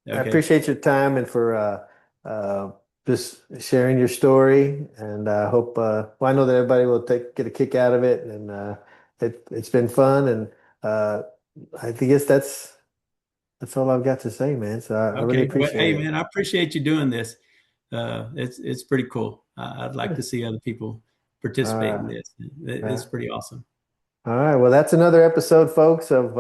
A: I
B: okay,
A: appreciate your time and for just sharing your story. And I hope well, I know that everybody will get a kick out of it, and it's been fun. And uh, I guess that's all I've got to say, man. So I really
B: okay. Well,
A: appreciate
B: hey,
A: it.
B: man, I appreciate you doing this. It's pretty cool. I'd like to see other people participate in
A: Uh,
B: this.
A: uh,
B: It's pretty awesome.
A: all right. Well, that's another episode, folks, of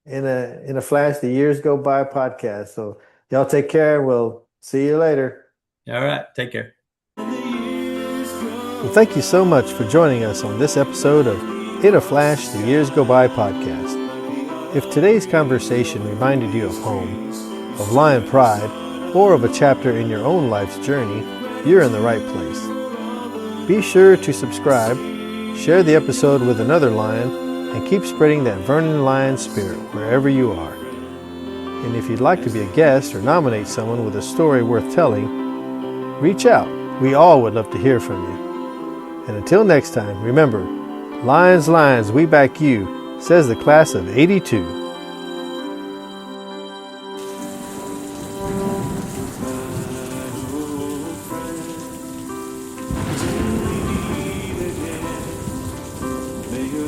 A: in a flash, the years go by podcast. So y'all take care. We'll see you later.
B: All right, take care.
A: Well, thank you so much for joining us on this episode of In a Flash, the Years Go By podcast. If today's conversation reminded you of home, of Lion Pride, or of a chapter in your own life's journey, you're in the right place. Be sure to subscribe, share the episode with another Lion, and keep spreading that Vernon Lion spirit wherever you are. And if you'd like to be a guest or nominate someone with a story worth telling, reach out. We all would love to hear from you. And until next time, remember, Lions, Lions, we back you, says the class of '82.
C: May your